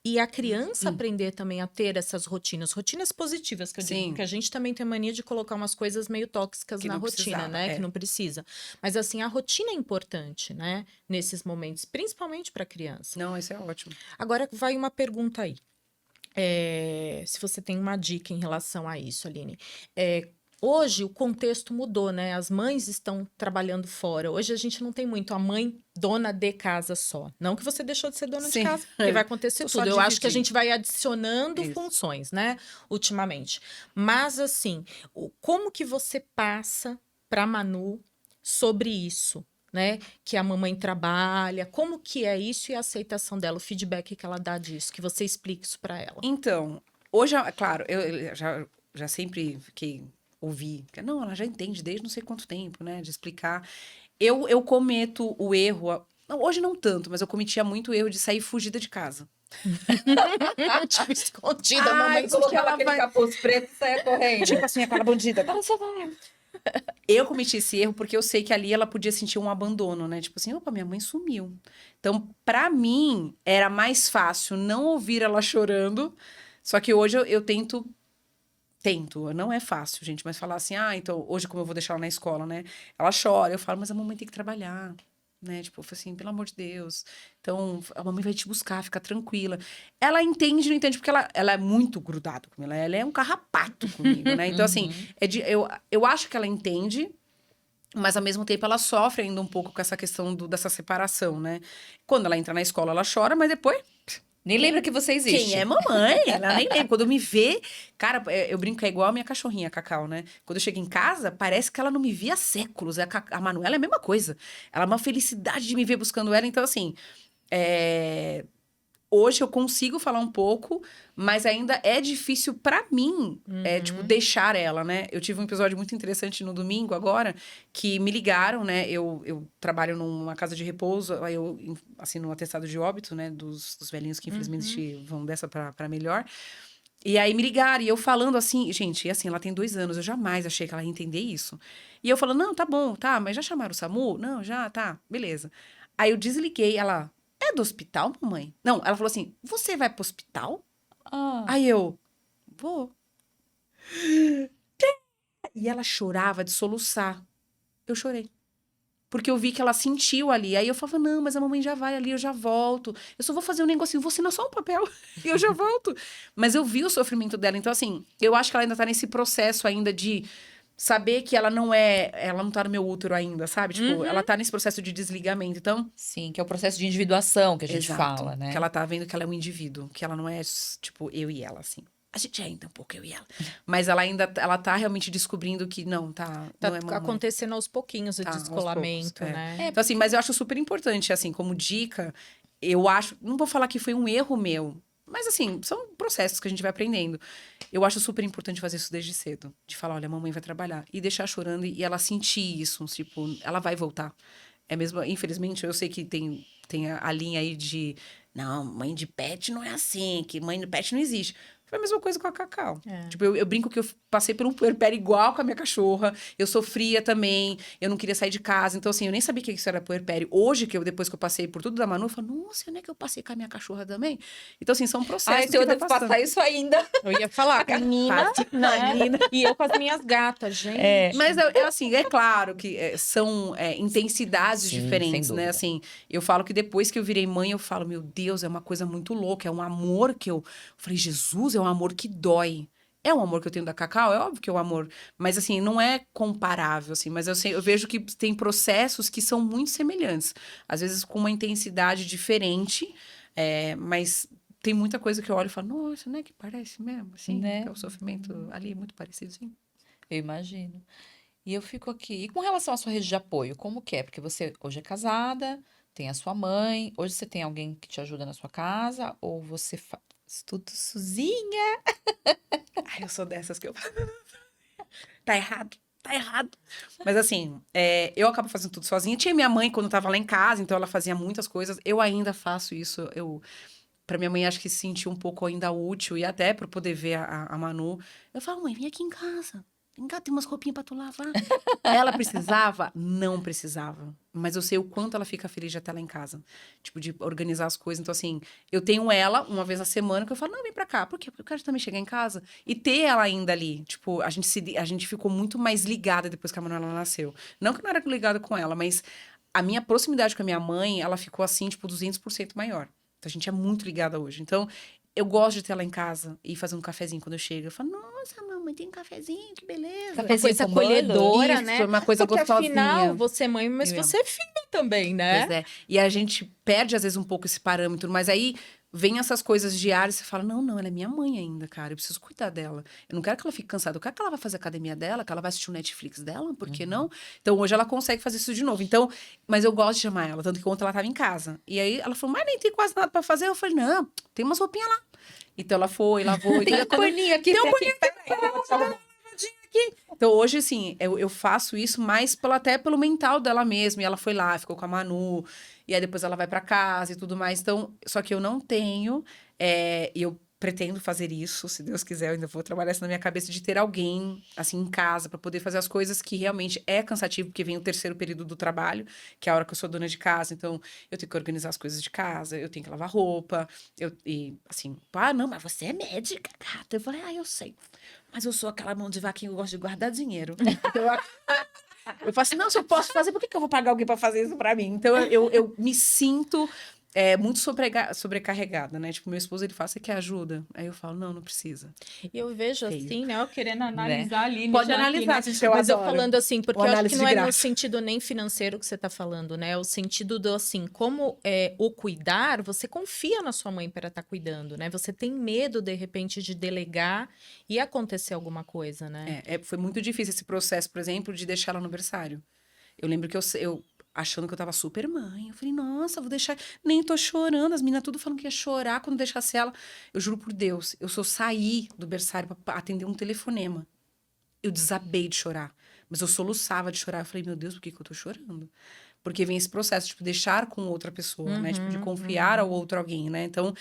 E a criança aprender também a ter essas rotinas positivas, que eu digo, Sim. porque a gente também tem mania de colocar umas coisas meio tóxicas Que na não rotina, precisava, né? Que não precisa. Mas assim, a rotina é importante, né? Nesses momentos, principalmente para criança. Não, isso é ótimo. Agora vai uma pergunta aí. Se você tem uma dica em relação a isso, Aline. hoje o contexto mudou, né? As mães estão trabalhando fora. Hoje a gente não tem muito a mãe dona de casa só. Não que você deixou de ser dona de Sim. casa, porque vai acontecer Tô só tudo. Eu acho que a dividindo. gente vai adicionando Isso. funções, né? Ultimamente. Mas assim, como que você passa para Manu sobre isso? Né? Que a mamãe trabalha, como que é isso e a aceitação dela, o feedback que ela dá disso, que você explique isso para ela. Então, hoje, claro, eu já sempre fiquei ouvi, não, ela já entende desde não sei quanto tempo, né, de explicar. Eu cometo o erro, não, hoje não tanto, mas eu cometia muito o erro de sair fugida de casa. Tipo, escondida, a Ai, mamãe porque Colocava ela aquele vai... capuz preto e saia correndo. Tipo assim, aquela bandida. Agora você vai. Eu cometi esse erro porque eu sei que ali ela podia sentir um abandono, né? Tipo assim, opa, minha mãe sumiu. Então, pra mim, era mais fácil não ouvir ela chorando. Só que hoje eu tento, não é fácil, gente, mas falar assim, então, hoje como eu vou deixar ela na escola, né? Ela chora, eu falo, mas a mamãe tem que trabalhar, né? Tipo, eu falo assim, pelo amor de Deus. Então, a mamãe vai te buscar, fica tranquila. Ela entende, não entende, porque ela é muito grudada comigo, ela é um carrapato comigo, né? Então, assim, eu acho que ela entende, mas ao mesmo tempo ela sofre ainda um pouco com essa questão dessa separação, né? Quando ela entra na escola, ela chora, mas depois Nem lembra que você existe. quem é mamãe? Ela nem lembra. Quando me vê, cara, eu brinco que é igual a minha cachorrinha, a Cacau, né? Quando eu chego em casa, parece que ela não me via há séculos. A Manuela é a mesma coisa. Ela é uma felicidade de me ver buscando ela. Então, assim, hoje eu consigo falar um pouco, mas ainda é difícil pra mim, tipo, deixar ela, né? Eu tive um episódio muito interessante no domingo agora, que me ligaram, né? Eu trabalho numa casa de repouso, aí eu assino um atestado de óbito, né? Dos velhinhos que infelizmente vão dessa pra melhor. E aí me ligaram, e eu falando assim, gente, e assim, ela tem 2 anos, eu jamais achei que ela ia entender isso. E eu falando, não, tá bom, tá, mas já chamaram o SAMU? Não, já, tá, beleza. Aí eu desliguei, ela, é do hospital, mamãe? Não, ela falou assim, você vai pro hospital? Ah, Aí eu, vou. E ela chorava de soluçar. Eu chorei. Porque eu vi que ela sentiu ali. Aí eu falava, não, mas a mamãe já vai ali, eu já volto. Eu só vou fazer um negocinho, vou assinar só um papel e eu já volto. Mas eu vi o sofrimento dela. Então, assim, eu acho que ela ainda tá nesse processo ainda de saber que ela não tá no meu útero ainda, sabe? Tipo, ela tá nesse processo de desligamento. Então, sim, que é o processo de individuação que a gente exato. fala, né? Que ela tá vendo que ela é um indivíduo, que ela não é, tipo, eu e ela, assim. A gente é ainda um pouco eu e ela. Mas ela tá realmente descobrindo que não, Tá não é mamãe. acontecendo aos pouquinhos o Tá, aos descolamento, poucos, né? Então, assim, mas eu acho super importante, assim, como dica, eu acho, não vou falar que foi um erro meu, mas assim, são processos que a gente vai aprendendo. Eu acho super importante fazer isso desde cedo. De falar, olha, a mamãe vai trabalhar. E deixar chorando e ela sentir isso, tipo, ela vai voltar. É mesmo, infelizmente, eu sei que tem a linha aí de, não, mãe de pet não é assim, que mãe de pet não existe. Foi a mesma coisa com a Cacau. É. Tipo, eu brinco que eu passei por um puerpério igual com a minha cachorra. Eu sofria também. Eu não queria sair de casa. Então, assim, eu nem sabia que isso era puerpério. Hoje, depois que eu passei por tudo da Manu, eu falo, nossa, não é que eu passei com a minha cachorra também? Então, assim, são processos Ai, então eu que tá devo passando. passar isso ainda. Eu ia falar, menina, né? E eu com as minhas gatas, gente. É. Mas assim, é claro que são intensidades Sim, sem diferentes, né? dúvida. Assim, eu falo que depois que eu virei mãe, eu falo, meu Deus, é uma coisa muito louca, é um amor que eu falei, Jesus, é um amor que dói. É um amor que eu tenho da Cacau, é óbvio que é um amor, mas assim, não é comparável, assim, mas eu vejo que tem processos que são muito semelhantes, às vezes com uma intensidade diferente, mas tem muita coisa que eu olho e falo, nossa, né, que parece mesmo, assim, Né? é o sofrimento ali é muito parecido, sim. Eu imagino. E eu fico aqui. E com relação à sua rede de apoio, como que é? Porque você hoje é casada, tem a sua mãe, hoje você tem alguém que te ajuda na sua casa, ou você faz tudo sozinha? Ai, eu sou dessas que eu tá errado, tá errado. Mas assim, eu acabo fazendo tudo sozinha. Tinha minha mãe quando tava lá em casa, então ela fazia muitas coisas. Eu ainda faço isso. Pra minha mãe, acho que se sentir um pouco ainda útil e até pra poder ver a Manu. Eu falo, mãe, vem aqui em casa. Vem cá, tem umas roupinhas pra tu lavar. Ela precisava? Não precisava. Mas eu sei o quanto ela fica feliz de estar lá em casa. Tipo, de organizar as coisas. Então, assim, eu tenho ela uma vez na semana que eu falo, não, vem pra cá. Por quê? Porque eu quero também chegar em casa e ter ela ainda ali. Tipo, a gente ficou muito mais ligada depois que a Manuela nasceu. Não que eu não era ligada com ela, mas a minha proximidade com a minha mãe, ela ficou assim, tipo, 200% maior. Então, a gente é muito ligada hoje. Então, eu gosto de ter ela em casa e fazer um cafezinho quando eu chego. Eu falo, nossa, mamãe, tem um cafezinho, que beleza. Uma Cafezinho coisa com bolo? acolhedora, Isso, né? uma coisa Porque afinal, gostosinha. você é mãe, mas Eu amo. você é filha também, né? Pois é. E a gente perde, às vezes, um pouco esse parâmetro, mas aí vem essas coisas diárias e você fala: não, ela é minha mãe ainda, cara. Eu preciso cuidar dela. Eu não quero que ela fique cansada. Eu quero que ela vá fazer a academia dela, que ela vai assistir o Netflix dela, por que não? Então hoje ela consegue fazer isso de novo. Então, mas eu gosto de chamar ela, tanto que ontem ela estava em casa. E aí ela falou: mas nem tem quase nada pra fazer. Eu falei: não, tem umas roupinhas lá. Então ela foi, lavou. Tem Então, um paninho aqui. tem um pra quem- então, hoje, assim, eu faço isso mais até pelo mental dela mesma. E ela foi lá, ficou com a Manu. E aí, depois ela vai pra casa e tudo mais. Então, só que eu não tenho... E eu pretendo fazer isso, se Deus quiser. Eu ainda vou trabalhar isso na minha cabeça de ter alguém, assim, em casa. Pra poder fazer as coisas que realmente é cansativo. Porque vem o terceiro período do trabalho, que é a hora que eu sou dona de casa. Então, eu tenho que organizar as coisas de casa. Eu tenho que lavar roupa. E, assim... não, mas você é médica, gata. Eu falei, eu sei. Mas eu sou aquela mão de vaquinha que eu gosto de guardar dinheiro. Então, eu falo assim, não, se eu posso fazer, por que eu vou pagar alguém para fazer isso para mim? Então, eu me sinto muito sobrecarregada, né? Tipo, meu esposo, ele fala, você quer ajuda? Aí eu falo, não precisa. E eu vejo Feio. assim, né? Eu querendo Né? analisar a Aline Pode já aqui, analisar, né? gente, eu Mas eu adoro. falando assim, porque Uma eu acho análise que de não é no graça. sentido nem financeiro que você tá falando, né? É o sentido do assim, como o cuidar, você confia na sua mãe para estar cuidando, né? Você tem medo, de repente, de delegar e acontecer alguma coisa, né? Foi muito difícil esse processo, por exemplo, de deixar ela no berçário. Eu lembro que eu achando que eu tava super mãe. Eu falei, nossa, vou deixar. Nem tô chorando. As meninas tudo falando que ia chorar quando deixasse ela. Eu juro por Deus, eu só saí do berçário pra atender um telefonema. Eu desabei de chorar. Mas eu soluçava de chorar. Eu falei, meu Deus, por que que eu tô chorando? Porque vem esse processo, tipo, deixar com outra pessoa, né? Tipo, de confiar ao outro alguém, né? Então,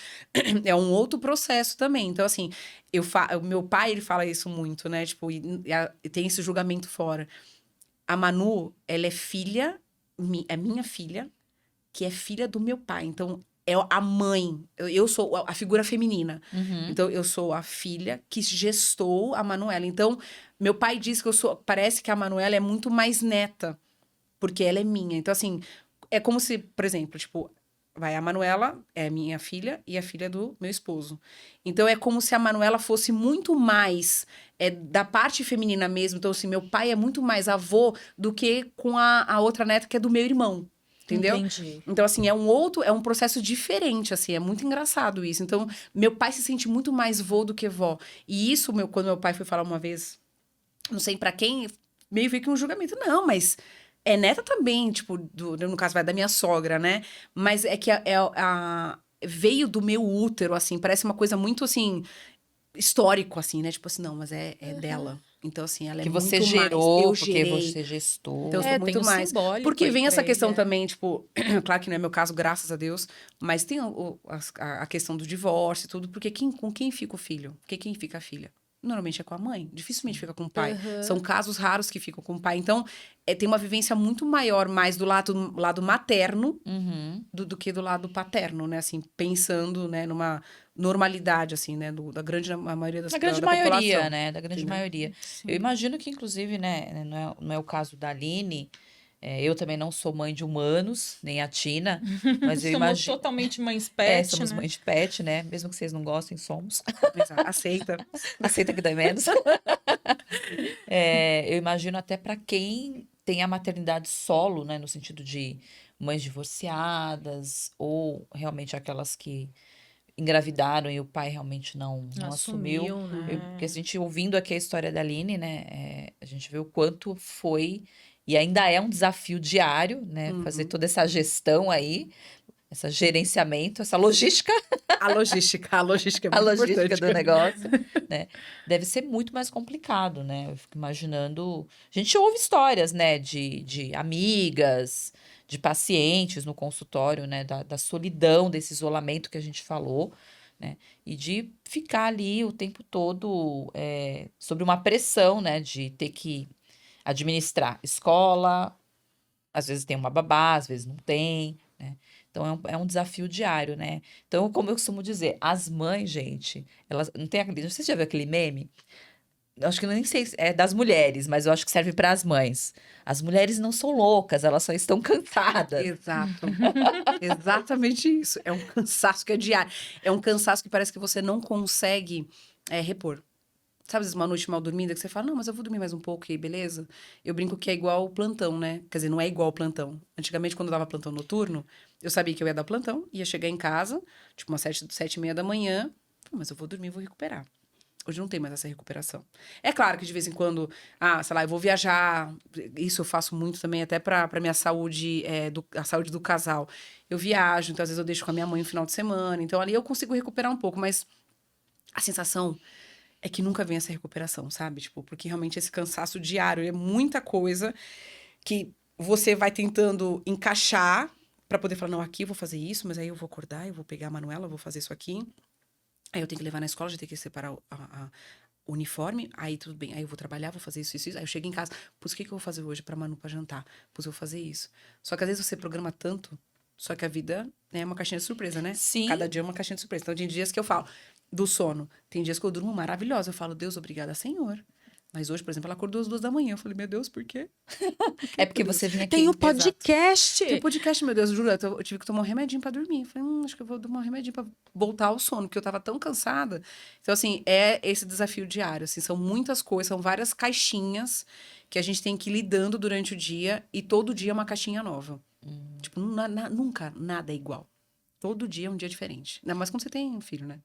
é um outro processo também. Então, assim, o meu pai, ele fala isso muito, né? Tipo, e tem esse julgamento fora. A Manu, ela é filha, é minha filha, que é filha do meu pai. Então, é a mãe. Eu sou a figura feminina. Uhum. Então, eu sou a filha que gestou a Manuela. Então, meu pai diz que parece que a Manuela é muito mais neta, porque ela é minha. Então, assim, é como se, por exemplo, tipo, a Manuela é minha filha e a filha do meu esposo. Então, é como se a Manuela fosse muito mais da parte feminina mesmo. Então, assim, meu pai é muito mais avô do que com a outra neta que é do meu irmão. Entendeu? Entendi. Então, assim, é um processo diferente, assim, é muito engraçado isso. Então, meu pai se sente muito mais vô do que vó. E isso, quando meu pai foi falar uma vez, não sei pra quem, meio que um julgamento. Não, mas é neta também, tipo, no caso, vai da minha sogra, né? Mas é que veio do meu útero, assim, parece uma coisa muito, assim, histórico, assim, né? Tipo assim, não, mas é dela. Então, assim, ela é Que você muito mais. gerou, Eu porque gerei. você gestou. Então, eu sou Tem muito o mais. simbólico Porque aí vem pra essa ele, questão também, tipo, claro que não é meu caso, graças a Deus, mas tem a questão do divórcio e tudo, porque com quem fica o filho? Porque quem fica a filha? Normalmente é com a mãe, dificilmente fica com o pai. São casos raros que ficam com o pai. Então, tem uma vivência muito maior, mais do lado materno Uhum. do que do lado paterno, né? Assim, pensando, né, numa normalidade, assim, né? Da grande maioria Da grande da maioria, população. né? Da grande Entendeu? maioria. Eu Sim. imagino que, inclusive, né? Não é o caso da Aline. Eu também não sou mãe de humanos, nem a Tina. Mas eu Somos imagino. totalmente mães pet, Somos né? mãe de pet, né? Mesmo que vocês não gostem, somos. Aceita. Aceita que dói menos. Eu imagino até para quem tem a maternidade solo, né? No sentido de mães divorciadas, ou realmente aquelas que engravidaram e o pai realmente não assumiu. Assumiu, Porque a né? gente ouvindo aqui a história da Aline, né? A gente vê o quanto foi e ainda é um desafio diário, né? Fazer Uhum. toda essa gestão aí, esse gerenciamento, essa logística, A logística é a muito logística importante. do negócio, né? Deve ser muito mais complicado, né? Eu fico imaginando. A gente ouve histórias, né? De amigas, de pacientes no consultório, né? Da solidão, desse isolamento que a gente falou, né? E de ficar ali o tempo todo sobre uma pressão, né? De ter que administrar escola, às vezes tem uma babá, às vezes não tem, né? Então é um desafio diário, né? Então, como eu costumo dizer, as mães, gente, elas não tem aquele. Você já viu aquele meme? eu acho que nem sei se é das mulheres, mas eu acho que serve para as mães. As mulheres não são loucas, elas só estão cansadas. Exato. Exatamente isso. É um cansaço que é diário. É um cansaço que parece que você não consegue repor. Sabe, às vezes uma noite mal dormida que você fala, não, mas eu vou dormir mais um pouco e aí, beleza? Eu brinco que é igual o plantão, né? Quer dizer, não é igual o plantão. Antigamente, quando eu dava plantão noturno, eu sabia que eu ia dar plantão, ia chegar em casa, tipo umas 7h30 da manhã, mas eu vou dormir, vou recuperar. Hoje não tem mais essa recuperação. É claro que de vez em quando, sei lá, eu vou viajar. Isso eu faço muito também, até pra minha saúde, a saúde do casal. Eu viajo, então às vezes eu deixo com a minha mãe no final de semana. Então ali eu consigo recuperar um pouco, mas a sensação é que nunca vem essa recuperação, sabe? Tipo, porque realmente esse cansaço diário é muita coisa que você vai tentando encaixar pra poder falar, não, aqui eu vou fazer isso, mas aí eu vou acordar, eu vou pegar a Manuela, eu vou fazer isso aqui. Aí eu tenho que levar na escola, já tenho que separar o uniforme, aí tudo bem. Aí eu vou trabalhar, vou fazer isso, isso, isso. Aí eu chego em casa, putz, o que que eu vou fazer hoje pra Manu pra jantar? Putz, eu vou fazer isso. Só que às vezes você programa tanto, só que a vida é uma caixinha de surpresa, né? Sim. Cada dia é uma caixinha de surpresa. Então tem dias que eu falo do sono, tem dias que eu durmo maravilhosa. Eu falo, Deus, obrigada, Senhor. Mas hoje, por exemplo, ela acordou às 2 da manhã. Eu falei, meu Deus, por quê? É porque Deus? você vinha aqui. Tem o Exato. podcast. Tem um podcast, meu Deus, juro, eu tive que tomar um remedinho pra dormir. Eu falei, acho que eu vou tomar um remedinho pra voltar ao sono, porque eu tava tão cansada. Então, assim, é esse desafio diário, assim, são muitas coisas, são várias caixinhas que a gente tem que ir lidando durante o dia, e todo dia é uma caixinha nova. Tipo, nunca nada é igual. Todo dia é um dia diferente. Ainda mais quando você tem filho, né?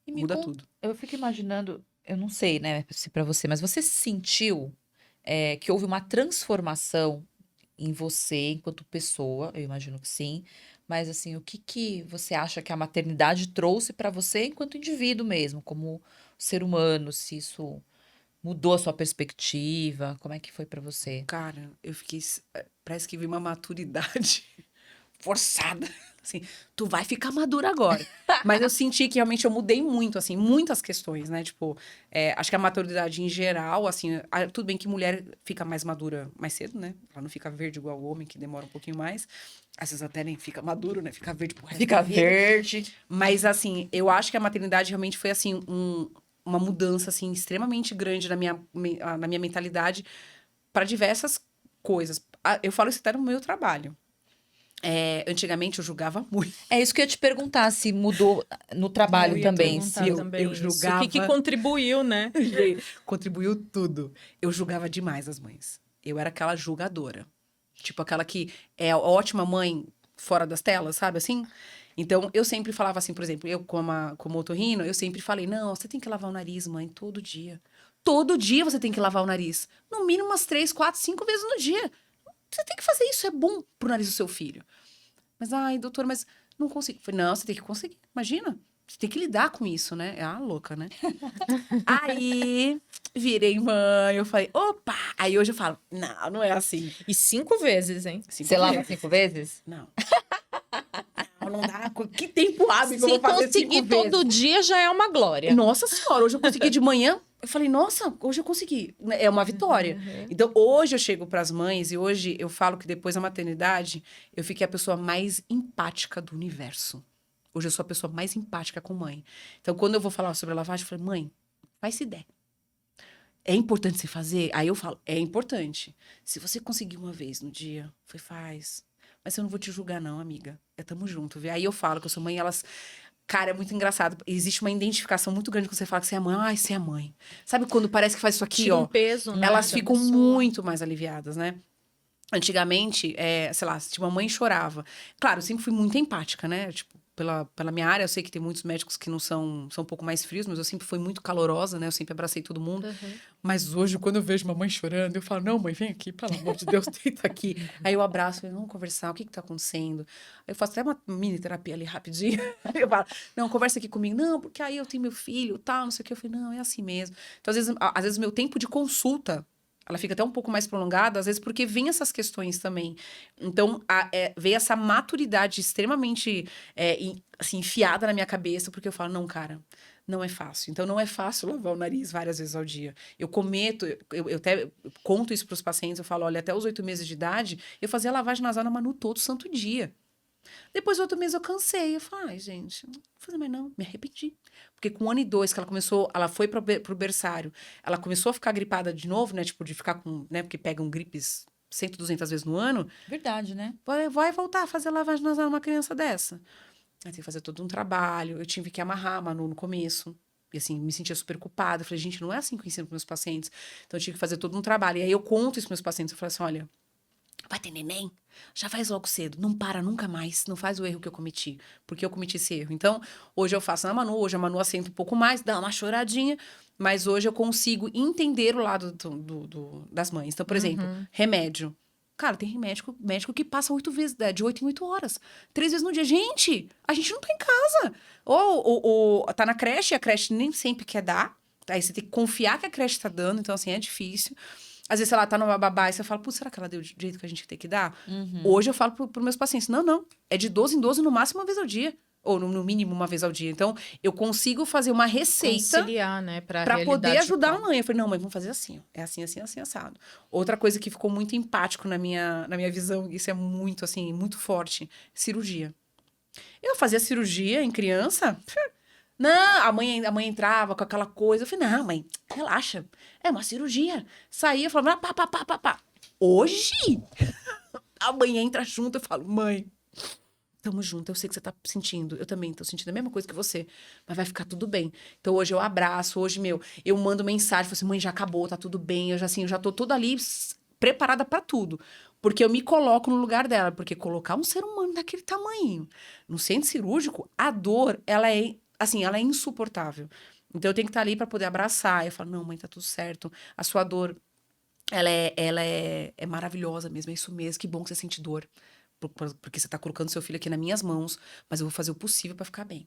E me Muda conta, tudo. eu fico imaginando, eu não sei, né, se para você, mas você sentiu que houve uma transformação em você enquanto pessoa? Eu imagino que sim. Mas assim, o que que você acha que a maternidade trouxe para você enquanto indivíduo mesmo, como ser humano? Se isso mudou a sua perspectiva? Como é que foi para você? Cara, eu fiquei. Parece que vi uma maturidade forçada. Assim, tu vai ficar madura agora. Mas eu senti que realmente eu mudei muito, assim, muitas questões, né? Tipo, acho que a maturidade em geral, assim, tudo bem que mulher fica mais madura mais cedo, né? Ela não fica verde igual o homem, que demora um pouquinho mais. Às vezes até nem fica maduro, né? Fica verde pro resto Fica da vida. verde. Mas, assim, eu acho que a maternidade realmente foi, assim, uma mudança, assim, extremamente grande na minha mentalidade para diversas coisas. Eu falo isso até no meu trabalho. Antigamente eu julgava muito. É isso que eu ia te perguntar, se mudou no trabalho Eu ia também. perguntar Se... também eu isso. O julgava. que contribuiu, né? Contribuiu tudo. Eu julgava demais as mães. Eu era aquela julgadora. Tipo, aquela que é a ótima mãe fora das telas, sabe assim? Então, eu sempre falava assim, por exemplo, eu como otorrino, eu sempre falei, não, você tem que lavar o nariz, mãe, todo dia. Todo dia você tem que lavar o nariz. No mínimo umas 3, 4, 5 vezes no dia. Você tem que fazer isso, é bom pro nariz do seu filho. Mas, ai, doutor, mas não consigo. Falei, não, você tem que conseguir. Imagina. Você tem que lidar com isso, né? É a louca, né? Aí, virei mãe. Eu falei, opa! Aí hoje eu falo, não, não é assim. E 5 vezes, hein? 5 Você lava vezes. 5 vezes? Não. Não dá. Que tempo hábil que eu Se vou fazer 5 conseguir vezes? todo dia já é uma glória. Nossa senhora, hoje eu consegui de manhã. Eu falei, nossa, hoje eu consegui. É uma vitória. Uhum. Então, hoje eu chego para as mães e hoje eu falo que depois da maternidade, eu fiquei a pessoa mais empática do universo. Hoje eu sou a pessoa mais empática com mãe. Então, quando eu vou falar sobre a lavagem, eu falo, mãe, faz se der. É importante você fazer? Aí eu falo, é importante. Se você conseguir uma vez no dia, faz. Mas eu não vou te julgar, não, amiga. Tamo junto, viu? Aí eu falo que eu sou mãe, elas. Cara, é muito engraçado. Existe uma identificação muito grande quando você fala que você é mãe. Ai, você é mãe. Sabe quando parece que faz isso aqui, Tira ó? um peso, né, Elas da ficam pessoa. muito mais aliviadas, né? Antigamente, sei lá, se uma mãe chorava. Claro, eu sempre fui muito empática, né? Tipo, pela minha área, eu sei que tem muitos médicos que não são um pouco mais frios, mas eu sempre fui muito calorosa, né? Eu sempre abracei todo mundo. Uhum. Mas hoje, quando eu vejo uma mãe chorando, eu falo, não, mãe, vem aqui, pelo amor de Deus, deita aqui. Aí eu abraço, falo, vamos conversar, o que que tá acontecendo? Aí eu faço até uma mini terapia ali rapidinho. Aí eu falo, não, conversa aqui comigo. Não, porque aí eu tenho meu filho, tal, não sei o que. Eu falei, não, é assim mesmo. Então, às vezes meu tempo de consulta, ela fica até um pouco mais prolongada, às vezes porque vem essas questões também. Então, veio essa maturidade extremamente, assim, enfiada na minha cabeça, porque eu falo, não, cara, não é fácil. Então, não é fácil lavar o nariz várias vezes ao dia. Eu cometo, eu até conto isso para os pacientes, eu falo, olha, até os 8 meses de idade, eu fazia lavagem nasal na Manu todo santo dia. Depois, outro mês, eu cansei. Eu falei, ai, gente, não vou fazer mais não. Me arrependi. Porque com 1 ano e 2 que ela começou, ela foi pro berçário, ela começou a ficar gripada de novo, né? Tipo, de ficar com, né? Porque pegam gripes 100, 200 vezes no ano. Verdade, né? Vai voltar a fazer lavagem nasal numa criança dessa. Aí tem que fazer todo um trabalho. Eu tive que amarrar a Manu no começo. E assim, me sentia super culpada. Eu falei, gente, não é assim que eu ensino para meus pacientes. Então eu tive que fazer todo um trabalho. E aí eu conto isso para meus pacientes. Eu falo assim, olha, vai ter neném? Já faz logo cedo. Não para nunca mais. Não faz o erro que eu cometi. Porque eu cometi esse erro. Então, hoje eu faço na Manu. Hoje a Manu assenta um pouco mais, dá uma choradinha. Mas hoje eu consigo entender o lado das mães. Então, por exemplo, remédio. Cara, tem médico que passa 8 vezes, de 8 em 8 horas. 3 vezes no dia. Gente, a gente não tá em casa. Ou tá na creche, e a creche nem sempre quer dar. Aí você tem que confiar que a creche tá dando. Então, assim, é difícil. Às vezes, ela tá numa babá e você fala, putz, será que ela deu do jeito que a gente tem que dar? Hoje eu falo pros meus pacientes, não. É de 12 em 12, no máximo 1 vez ao dia. Ou no mínimo 1 vez ao dia. Então, eu consigo fazer uma receita Conciliar, né? Pra poder realidade ajudar a atual. mãe. Eu falei, não, mãe, vamos fazer assim. Ó. É assim, assim, assim, assado. Outra coisa que ficou muito empático na minha visão, isso é muito, assim, muito forte, cirurgia. Eu fazia cirurgia em criança. Não, a mãe entrava com aquela coisa. Eu falei, não, mãe, relaxa. É uma cirurgia. Saía, eu falava, pá. Hoje, a mãe entra junto, eu falo, mãe, tamo junto, eu sei que você tá sentindo. Eu também tô sentindo a mesma coisa que você. Mas vai ficar tudo bem. Então, hoje eu abraço. Hoje, eu mando mensagem. Falo assim, mãe, já acabou, tá tudo bem. Eu já tô toda ali preparada pra tudo. Porque eu me coloco no lugar dela. Porque colocar um ser humano daquele tamanho no centro cirúrgico, a dor, ela é insuportável. Então, eu tenho que estar ali pra poder abraçar. Eu falo, não, mãe, tá tudo certo. A sua dor, ela é maravilhosa mesmo. É isso mesmo. Que bom que você sente dor. Porque você tá colocando seu filho aqui nas minhas mãos, mas eu vou fazer o possível pra ficar bem.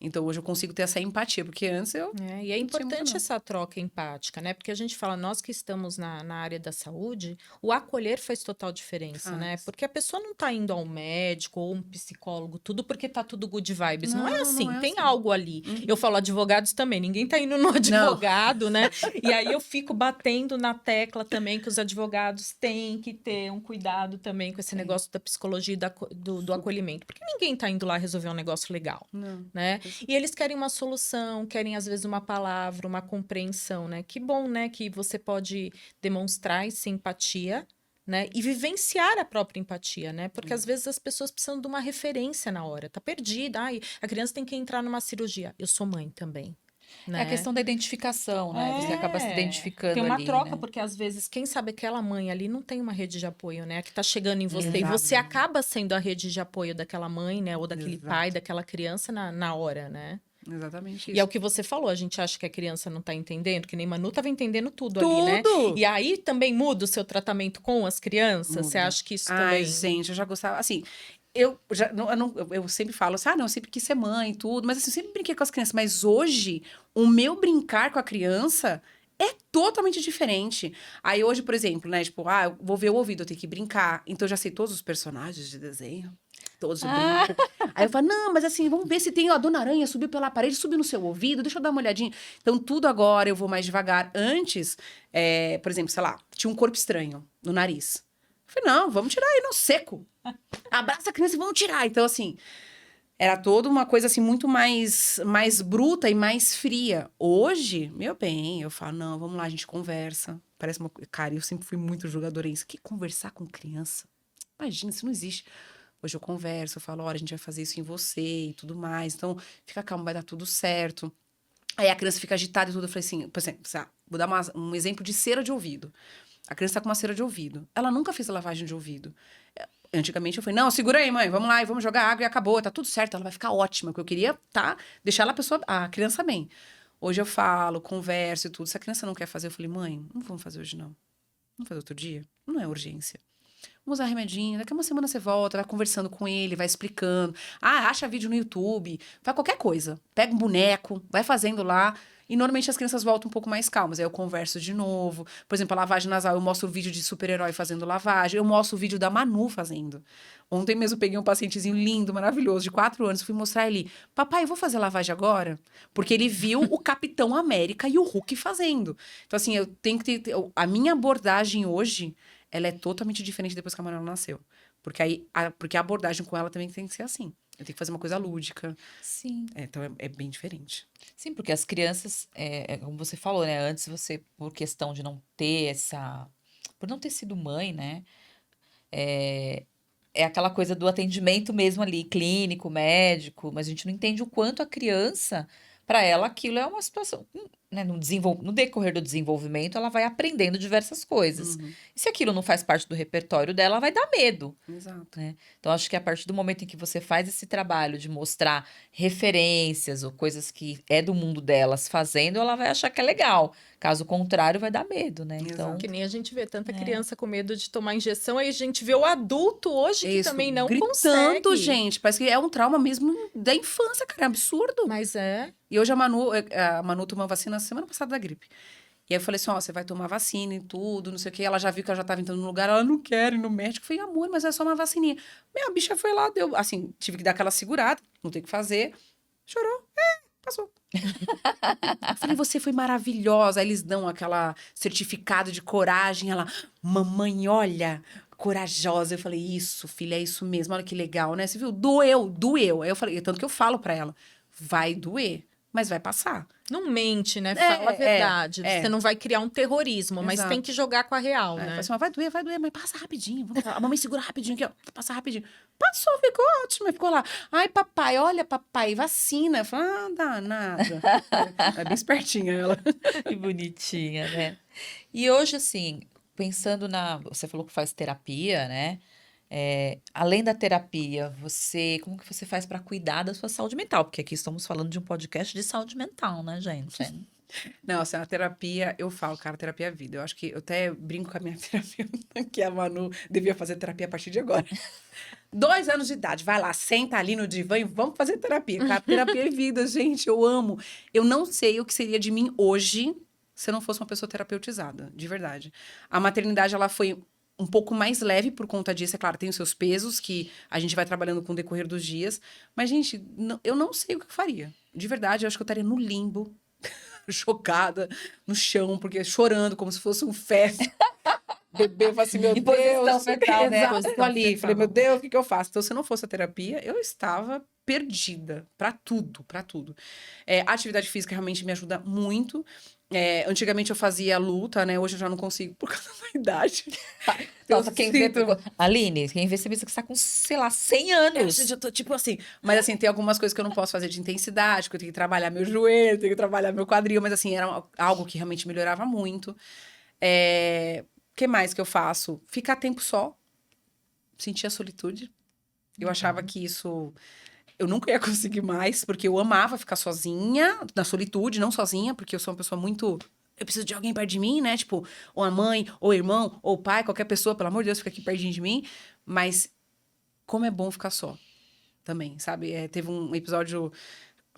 Então, hoje eu consigo ter essa empatia, porque antes eu E é não tinha muito, importante não. essa troca empática, né? Porque a gente fala, nós que estamos na área da saúde, o acolher faz total diferença, né? Faz. Porque a pessoa não tá indo ao médico ou um psicólogo, tudo porque tá tudo good vibes. Não é assim, Não é tem assim. algo ali. Eu falo advogados também, ninguém tá indo no advogado, né? E aí eu fico batendo na tecla também que os advogados têm que ter um cuidado também com esse Tem. negócio da psicologia e do acolhimento. Porque ninguém tá indo lá resolver um negócio legal, Não. né? E eles querem uma solução, querem às vezes uma palavra, uma compreensão, né? Que bom, né, que você pode demonstrar essa empatia, né? E vivenciar a própria empatia, né? Porque às vezes as pessoas precisam de uma referência na hora, tá perdida, ai, a criança tem que entrar numa cirurgia. Eu sou mãe também, É né? a questão da identificação, né? Você acaba se identificando Tem uma ali, troca, né? porque às vezes, quem sabe aquela mãe ali não tem uma rede de apoio, né? Que tá chegando em você. E Exato. você acaba sendo a rede de apoio daquela mãe, né? Ou daquele Exato. pai, daquela criança na hora, né? Exatamente E isso. é o que você falou, a gente acha que a criança não tá entendendo, que nem Manu tava entendendo tudo ali, né? Tudo! E aí também muda o seu tratamento com as crianças? Você Muda. acha que isso Ai, também... gente, eu já gostava. Assim, eu sempre falo assim, não, eu sempre quis ser mãe e tudo, mas assim, eu sempre brinquei com as crianças. Mas hoje, o meu brincar com a criança é totalmente diferente. Aí hoje, por exemplo, né, tipo, eu vou ver o ouvido, eu tenho que brincar. Então, eu já sei todos os personagens de desenho. Todos eu brinco. Aí eu falo, não, mas assim, vamos ver se tem, ó, a Dona Aranha subiu pela parede, subiu no seu ouvido, deixa eu dar uma olhadinha. Então, tudo agora eu vou mais devagar. Antes, por exemplo, sei lá, tinha um corpo estranho no nariz. Eu falei, não, vamos tirar aí, não, seco. Abraça a criança e vamos tirar. Então, assim, era toda uma coisa, assim, muito mais bruta e mais fria. Hoje, meu bem, eu falo, não, vamos lá, a gente conversa. Parece uma... Cara, eu sempre fui muito julgadora isso. Que conversar com criança? Imagina, isso não existe. Hoje eu converso, eu falo, olha, a gente vai fazer isso em você e tudo mais. Então, fica calmo, vai dar tudo certo. Aí a criança fica agitada e tudo. Eu falei assim, por exemplo, vou dar um exemplo de cera de ouvido. A criança tá com uma cera de ouvido. Ela nunca fez a lavagem de ouvido. Antigamente eu falei, não, segura aí, mãe, vamos lá, e vamos jogar água e acabou, tá tudo certo, ela vai ficar ótima, porque eu queria, deixar a criança bem. Hoje eu falo, converso e tudo. Se a criança não quer fazer, eu falei, mãe, não vamos fazer hoje não. Vamos fazer outro dia? Não é urgência. Vamos usar remedinho, daqui a uma semana você volta, vai conversando com ele, vai explicando. Acha vídeo no YouTube, faz qualquer coisa. Pega um boneco, vai fazendo lá. E normalmente as crianças voltam um pouco mais calmas. Aí eu converso de novo. Por exemplo, a lavagem nasal, eu mostro o vídeo de super-herói fazendo lavagem. Eu mostro o vídeo da Manu fazendo. Ontem mesmo eu peguei um pacientezinho lindo, maravilhoso, de 4 anos. Fui mostrar ele. Papai, eu vou fazer lavagem agora? Porque ele viu o Capitão América e o Hulk fazendo. Então, assim, eu tenho que ter... A minha abordagem hoje, ela é totalmente diferente depois que a Manuela nasceu. Porque porque a abordagem com ela também tem que ser assim. Eu tenho que fazer uma coisa lúdica. Sim. Então, é bem diferente. Sim, porque as crianças, como você falou, né? Antes você, por questão de não ter por não ter sido mãe, né? É aquela coisa do atendimento mesmo ali, clínico, médico, mas a gente não entende o quanto a criança, para ela, aquilo é uma situação, né? No decorrer do desenvolvimento, ela vai aprendendo diversas coisas. Uhum, E se aquilo não faz parte do repertório dela, vai dar medo. exato. Né? Então, acho que a partir do momento em que você faz esse trabalho de mostrar referências ou coisas que é do mundo delas fazendo, ela vai achar que é legal. Caso contrário, vai dar medo, né? Então, Que nem a gente vê tanta É. criança com medo de tomar injeção, aí a gente vê o adulto hoje que Isso, também não gritando, consegue. gente. Parece que é um trauma mesmo da infância, cara. É absurdo. Mas é. E hoje a Manu tomou vacina semana passada da gripe. E aí eu falei assim, ó, você vai tomar vacina e tudo, não sei o quê. Ela já viu que ela já tava entrando no lugar, ela não quer ir no médico. Eu falei, amor, mas é só uma vacininha. Minha bicha foi lá, deu, assim, tive que dar aquela segurada, não tem o que fazer. Chorou, passou. Eu falei, você foi maravilhosa. Aí eles dão aquela certificado de coragem. Ela, mamãe, olha, corajosa. Eu falei, isso, filha, é isso mesmo. Olha que legal, né? Você viu? Doeu. Aí eu falei, tanto que eu falo pra ela, vai doer, mas vai passar. Não mente, né? Fala a verdade. é. Você não vai criar um terrorismo, mas Exato. tem que jogar com a real, Aí eu né? falei assim, vai doer, mas passa rapidinho. Vamos lá. A mamãe segura rapidinho aqui, ó. Passa rapidinho. Passou, ficou ótimo. Aí ficou lá. Ai, papai, olha, papai, vacina. Eu falei, dá nada. É bem espertinha ela. que bonitinha, né? E hoje, assim, pensando Você falou que faz terapia, né? Além da terapia, como que você faz para cuidar da sua saúde mental? Porque aqui estamos falando de um podcast de saúde mental, né, gente? Não, assim, a terapia, eu falo, cara, terapia é vida. Eu acho que eu até brinco com a minha terapeuta, que a Manu devia fazer terapia a partir de agora. 2 anos de idade, vai lá, senta ali no divã e vamos fazer terapia. Cara, terapia é vida, gente, eu amo. Eu não sei o que seria de mim hoje se eu não fosse uma pessoa terapeutizada, de verdade. A maternidade, ela foi um pouco mais leve por conta disso, é claro, tem os seus pesos que a gente vai trabalhando com o decorrer dos dias. Mas, gente, eu não sei o que eu faria. De verdade, eu acho que eu estaria no limbo, chocada, no chão, porque chorando como se fosse um festa. Bebê, eu falei assim, meu Em posição Deus. fetal, né? Exato, Posição tô ali. fetal. Falei, meu Deus, o que eu faço? Então, se não fosse a terapia, eu estava perdida pra tudo, pra tudo. A atividade física realmente me ajuda muito. Antigamente eu fazia luta, né? Hoje eu já não consigo por causa da idade. Nossa, quem vê. sinto- Aline, quem vê você pensa que você tá com, sei lá, 100 anos. Gente, eu tô tipo assim. Mas assim, tem algumas coisas que eu não posso fazer de intensidade, que eu tenho que trabalhar meu joelho, tenho que trabalhar meu quadril, mas assim, era algo que realmente melhorava muito. Que mais que eu faço? Ficar tempo só. Sentir a solitude. Eu achava que isso eu nunca ia conseguir mais, porque eu amava ficar sozinha, na solitude, não sozinha, porque eu sou uma pessoa muito. Eu preciso de alguém perto de mim, né? Tipo, ou a mãe, ou o irmão, ou o pai, qualquer pessoa, pelo amor de Deus, fica aqui pertinho de mim. Mas como é bom ficar só também, sabe? Teve um episódio,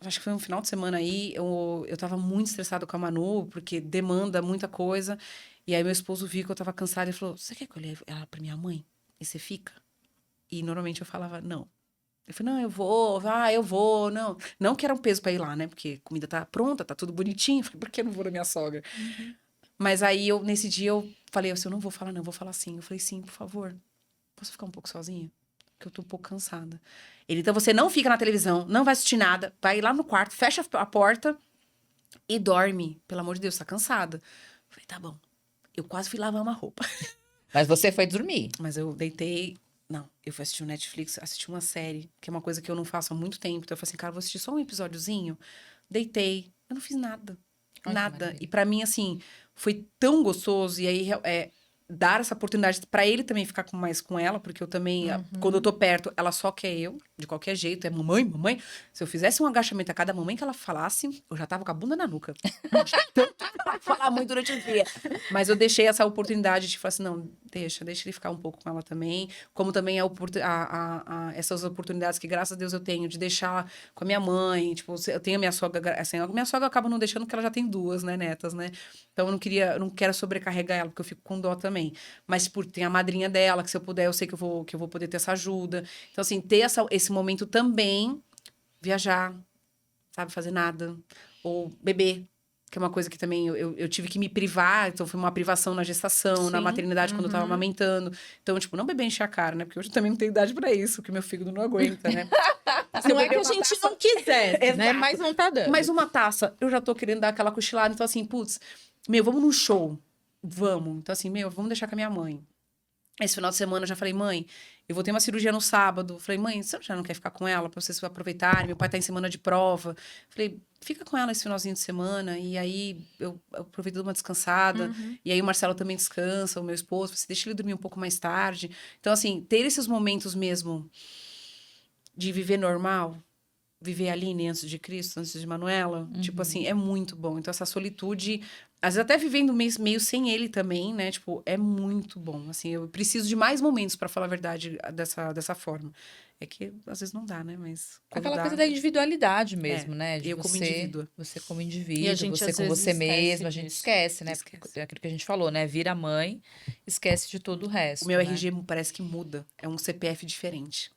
acho que foi um final de semana aí, eu tava muito estressada com a Manu, porque demanda muita coisa. E aí meu esposo viu que eu tava cansada e falou: Você quer que eu leve ela pra minha mãe? E você fica? E normalmente eu falava: Não. Eu falei: Não, eu vou, não. Não que era um peso pra ir lá, né? Porque a comida tá pronta, tá tudo bonitinho. Eu falei: Por que eu não vou na minha sogra? Mas aí, nesse dia, eu falei assim: Eu não vou falar, não, eu vou falar sim. Eu falei: Sim, por favor, posso ficar um pouco sozinha? Porque eu tô um pouco cansada. Ele: Então você não fica na televisão, não vai assistir nada, vai lá no quarto, fecha a porta e dorme. Pelo amor de Deus, tá cansada. Eu falei: Tá bom. Eu quase fui lavar uma roupa. Mas você foi dormir. Mas eu deitei. Não, eu fui assistir o Netflix, assisti uma série, que é uma coisa que eu não faço há muito tempo. Então eu falei assim, cara, vou assistir só um episódiozinho. Deitei. Eu não fiz nada. Ai, que Nada. maravilha. E pra mim, assim, foi tão gostoso. E aí, dar essa oportunidade pra ele também ficar mais com ela, porque eu também, quando eu tô perto, ela só quer eu, de qualquer jeito. É mamãe, mamãe. Se eu fizesse um agachamento a cada mamãe que ela falasse, eu já tava com a bunda na nuca. Tanto ela falar muito durante o dia. Mas eu deixei essa oportunidade de falar assim, não, deixa ele ficar um pouco com ela também. Como também essas oportunidades que, graças a Deus, eu tenho de deixar com a minha mãe. Tipo, eu tenho a minha sogra, assim, a minha sogra acaba não deixando porque ela já tem 2, né, netas, né? Então eu não quero sobrecarregar ela, porque eu fico com dó também. Mas tem a madrinha dela, que se eu puder, eu sei que eu vou poder ter essa ajuda. Então, assim, ter esse momento também, viajar, sabe, fazer nada, ou beber. que é uma coisa que também eu tive que me privar, então foi uma privação na gestação, na Sim, maternidade, quando eu tava amamentando. Então, tipo, não beber encher a cara, né? Porque hoje eu também não tenho idade pra isso, que meu fígado não aguenta, né? Se eu Não é que beber a uma gente taça- não quisesse, né? Exato. Mas não tá dando. Mais uma taça, eu já tô querendo dar aquela cochilada. Então, assim, putz, vamos num show. Vamos. Então, assim, vamos deixar com a minha mãe. Esse final de semana eu já falei, mãe, eu vou ter uma cirurgia no sábado. Falei, mãe, você já não quer ficar com ela pra vocês aproveitarem? Meu pai tá em semana de prova. Falei, fica com ela esse finalzinho de semana. E aí eu aproveito uma descansada. E aí o Marcelo também descansa, o meu esposo. Você deixa ele dormir um pouco mais tarde. Então, assim, ter esses momentos mesmo de viver normal. Viver a Aline antes de Cristo, antes de Manuela. Tipo assim, é muito bom. Então, essa solitude, às vezes até vivendo meio sem ele também, né? Tipo, é muito bom. Assim, eu preciso de mais momentos, pra falar a verdade, dessa forma. É que às vezes não dá, né? Mas quando Aquela dá, coisa da individualidade é. mesmo, né? De Eu como indivíduo. você como E a indivíduo, gente você às com vezes você esquece mesma, a gente disso. esquece, né? Porque Esquece. é aquilo que a gente falou, né? Vira mãe, esquece de todo o O resto, meu né? RG parece que muda. É um CPF diferente.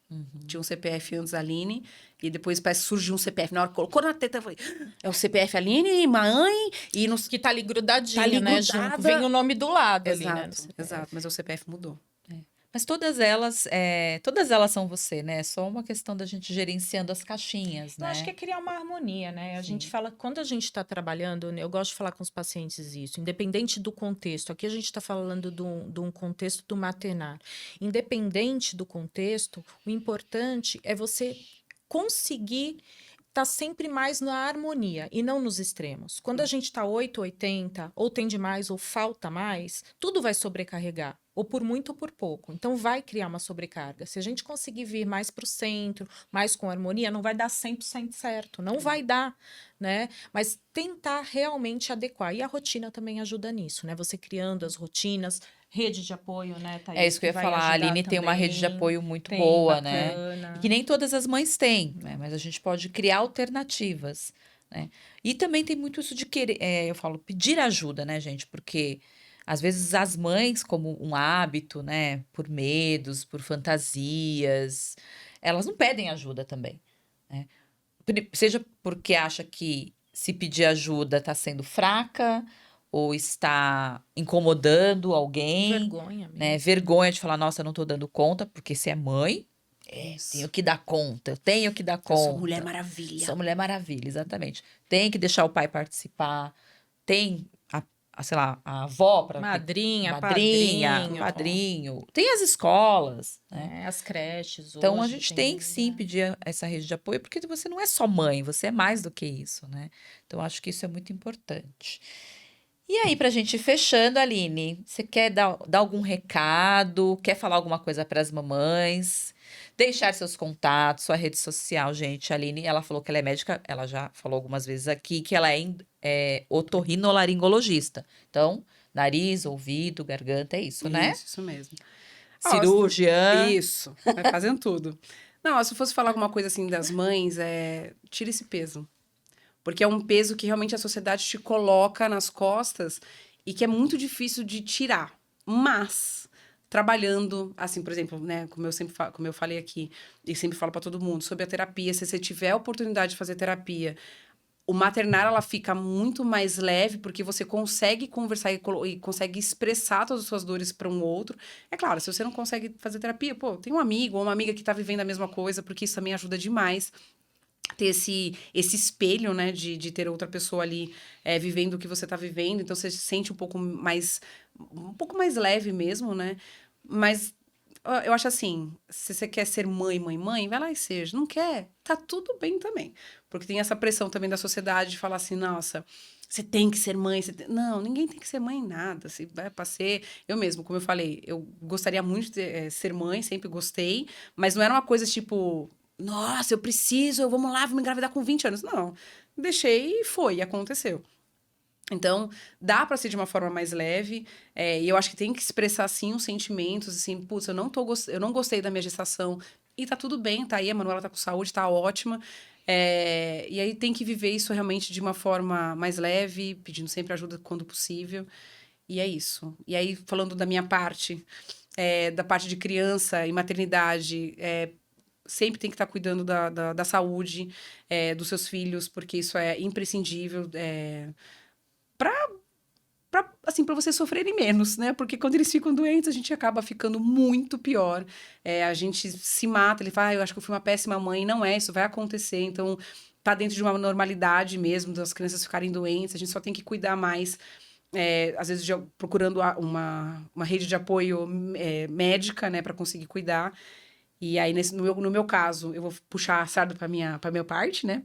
Tinha um CPF antes da Aline, e depois parece que surgiu um CPF. Na hora que colocou na teta, eu falei, é o CPF Aline, mãe, e não... Que tá ali grudadinho, Tá ali né? grudada. Vem o nome do lado ali, né? No Exato, CPF. exato. Mas o CPF mudou. Mas todas elas são você, né? É só uma questão da gente gerenciando as caixinhas, Eu acho que é né? criar uma harmonia, né? A Sim. gente fala, quando a gente está trabalhando, né, eu gosto de falar com os pacientes isso, independente do contexto. Aqui a gente está falando de um contexto do maternar. Independente do contexto, o importante é você conseguir estar sempre mais na harmonia e não nos extremos. Quando a gente está 8, 80, ou tem demais ou falta mais, tudo vai sobrecarregar. Ou por muito ou por pouco. Então, vai criar uma sobrecarga. Se a gente conseguir vir mais para o centro, mais com harmonia, não vai dar 100% certo. Não vai dar, né? Mas tentar realmente adequar. E a rotina também ajuda nisso, né? Você criando as rotinas, rede de apoio, né, Thaís? É isso que eu ia vai falar. A ajudar Aline tem uma rede de também. apoio muito Tem, boa, né? bacana. E que nem todas as mães têm, né? Mas a gente pode criar alternativas, né? E também tem muito isso de querer, eu falo, pedir ajuda, né, gente? Porque às vezes as mães, como um hábito, né, por medos, por fantasias, elas não pedem ajuda também, né? Seja porque acha que se pedir ajuda está sendo fraca ou está incomodando alguém, Vergonha né? mesmo. Vergonha de falar, nossa, eu não tô dando conta, porque se é mãe, Isso. tenho que dar conta, eu tenho que dar Eu sou conta. Mulher Maravilha. Sou Mulher Maravilha, exatamente. Tem que deixar o pai participar, tem sei lá, a avó para Madrinha, madrinha, padrinho. padrinho, tem as escolas, né? As creches Então, a hoje gente tem tem que sim pedir essa rede de apoio, porque você não é só mãe, você é mais do que isso, né? Então, acho que isso é muito importante. E aí, pra gente ir fechando, Aline, você quer dar algum recado? Quer falar alguma coisa para as mamães? Deixar seus contatos, sua rede social, gente. A Aline, ela falou que ela é médica, ela já falou algumas vezes aqui que ela é otorrinolaringologista. Então, nariz, ouvido, garganta, é isso, né? Isso mesmo. Cirurgiã. Isso, vai fazendo tudo. Não, se eu fosse falar alguma coisa assim das mães, tira esse peso. Porque é um peso que realmente a sociedade te coloca nas costas e que é muito difícil de tirar. Mas, trabalhando, assim, por exemplo, né, como eu falei aqui, e sempre falo para todo mundo, sobre a terapia, se você tiver a oportunidade de fazer terapia, o maternar, ela fica muito mais leve, porque você consegue conversar e consegue expressar todas as suas dores para um outro. É claro, se você não consegue fazer terapia, pô, tem um amigo ou uma amiga que tá vivendo a mesma coisa, porque isso também ajuda demais. Ter esse espelho, né, de ter outra pessoa ali vivendo o que você tá vivendo. Então, você se sente um pouco mais leve mesmo, né? Mas eu acho assim, se você quer ser mãe, vai lá e seja. Não quer, tá tudo bem também. Porque tem essa pressão também da sociedade de falar assim, nossa, você tem que ser mãe. Não, ninguém tem que ser mãe em nada. Se vai pra ser... Eu mesmo, como eu falei, eu gostaria muito de ser mãe, sempre gostei. Mas não era uma coisa tipo... Nossa, vamos lá, vou me engravidar com 20 anos. Não, deixei e foi, e aconteceu. Então, dá pra ser de uma forma mais leve, e eu acho que tem que expressar, sim, os sentimentos, assim, putz, eu não gostei da minha gestação, e tá tudo bem, tá aí, a Manuela tá com saúde, tá ótima, e aí tem que viver isso realmente de uma forma mais leve, pedindo sempre ajuda quando possível, e é isso. E aí, falando da minha parte, da parte de criança e maternidade, sempre tem que estar cuidando da saúde dos seus filhos, porque isso é imprescindível. assim, para vocês sofrerem menos, né? Porque quando eles ficam doentes, a gente acaba ficando muito pior. A gente se mata, ele fala, eu acho que eu fui uma péssima mãe. Não é, isso vai acontecer. Então, tá dentro de uma normalidade mesmo, das crianças ficarem doentes. A gente só tem que cuidar mais, às vezes procurando uma rede de apoio médica, né? Para conseguir cuidar. E aí, no meu caso, eu vou puxar a sarda para minha parte, né?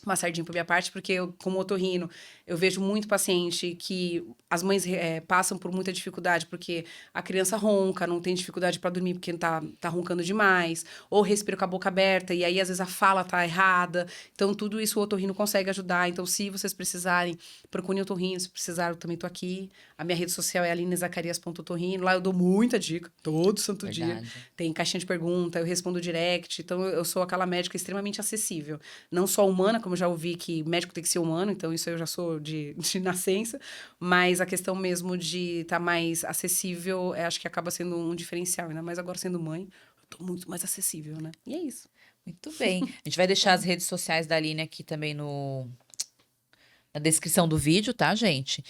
Uma sardinha para minha parte, porque eu, como otorrino, eu vejo muito paciente que as mães passam por muita dificuldade, porque a criança ronca, não tem dificuldade para dormir porque tá roncando demais, ou respira com a boca aberta, e aí às vezes a fala tá errada. Então, tudo isso o otorrino consegue ajudar. Então, se vocês precisarem, procurem o otorrino. Se precisar, eu também tô aqui. A minha rede social é alinezacarias.otorrino. Lá eu dou muita dica, todo santo dia. Tem caixinha de pergunta, eu respondo direct. Então, eu sou aquela médica extremamente acessível. Não só humana, como eu já ouvi que médico tem que ser humano, então isso eu já sou de nascença, mas a questão mesmo de estar mais acessível, acho que acaba sendo um diferencial, ainda mais agora sendo mãe, eu tô muito mais acessível, né? E é isso. Muito bem. A gente vai deixar as redes sociais da Aline aqui também na descrição do vídeo, tá, gente?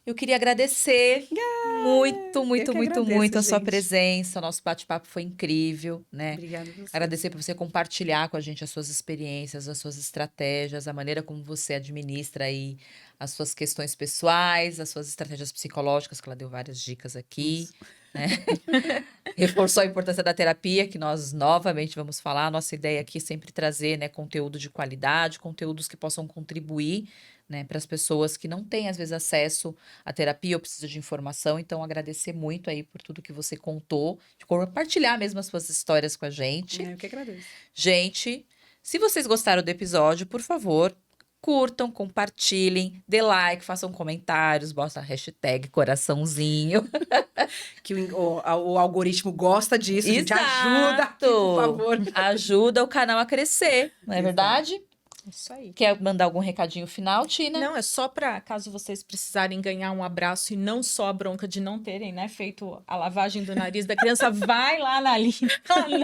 Eu queria agradecer muito a sua presença. O nosso bate-papo foi incrível, né? Obrigada a você. Agradecer por você compartilhar com a gente as suas experiências, as suas estratégias, a maneira como você administra aí as suas questões pessoais, as suas estratégias psicológicas, que ela deu várias dicas aqui, né? Reforçou a importância da terapia, que nós novamente vamos falar. Nossa ideia aqui é sempre trazer, né, conteúdo de qualidade, conteúdos que possam contribuir, né, para as pessoas que não têm, às vezes, acesso à terapia ou precisam de informação. Então, agradecer muito aí por tudo que você contou, de compartilhar mesmo as suas histórias com a gente. Eu que agradeço. Gente, se vocês gostaram do episódio, por favor, curtam, compartilhem, dê like, façam comentários, bota a hashtag coraçãozinho. Que o algoritmo gosta disso, a gente ajuda aqui, por favor. Ajuda o canal a crescer, não é verdade? Isso aí. Quer mandar algum recadinho final, Tina? Não, é só para caso vocês precisarem ganhar um abraço e não só a bronca de não terem, né, feito a lavagem do nariz da criança, vai lá na Aline.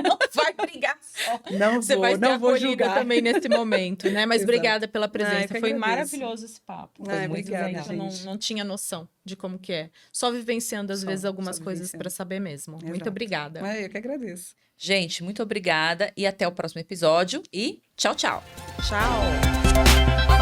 Não vai brigar só. Você vai ser acolhida também nesse momento, né? Mas obrigada pela presença. Foi maravilhoso esse papo. Foi muito obrigada, legal. Eu não tinha noção de como que é. Só vivenciando, às vezes, algumas coisas para saber mesmo. Exato. Muito obrigada. Eu que agradeço. Gente, muito obrigada e até o próximo episódio. E tchau, tchau. Tchau.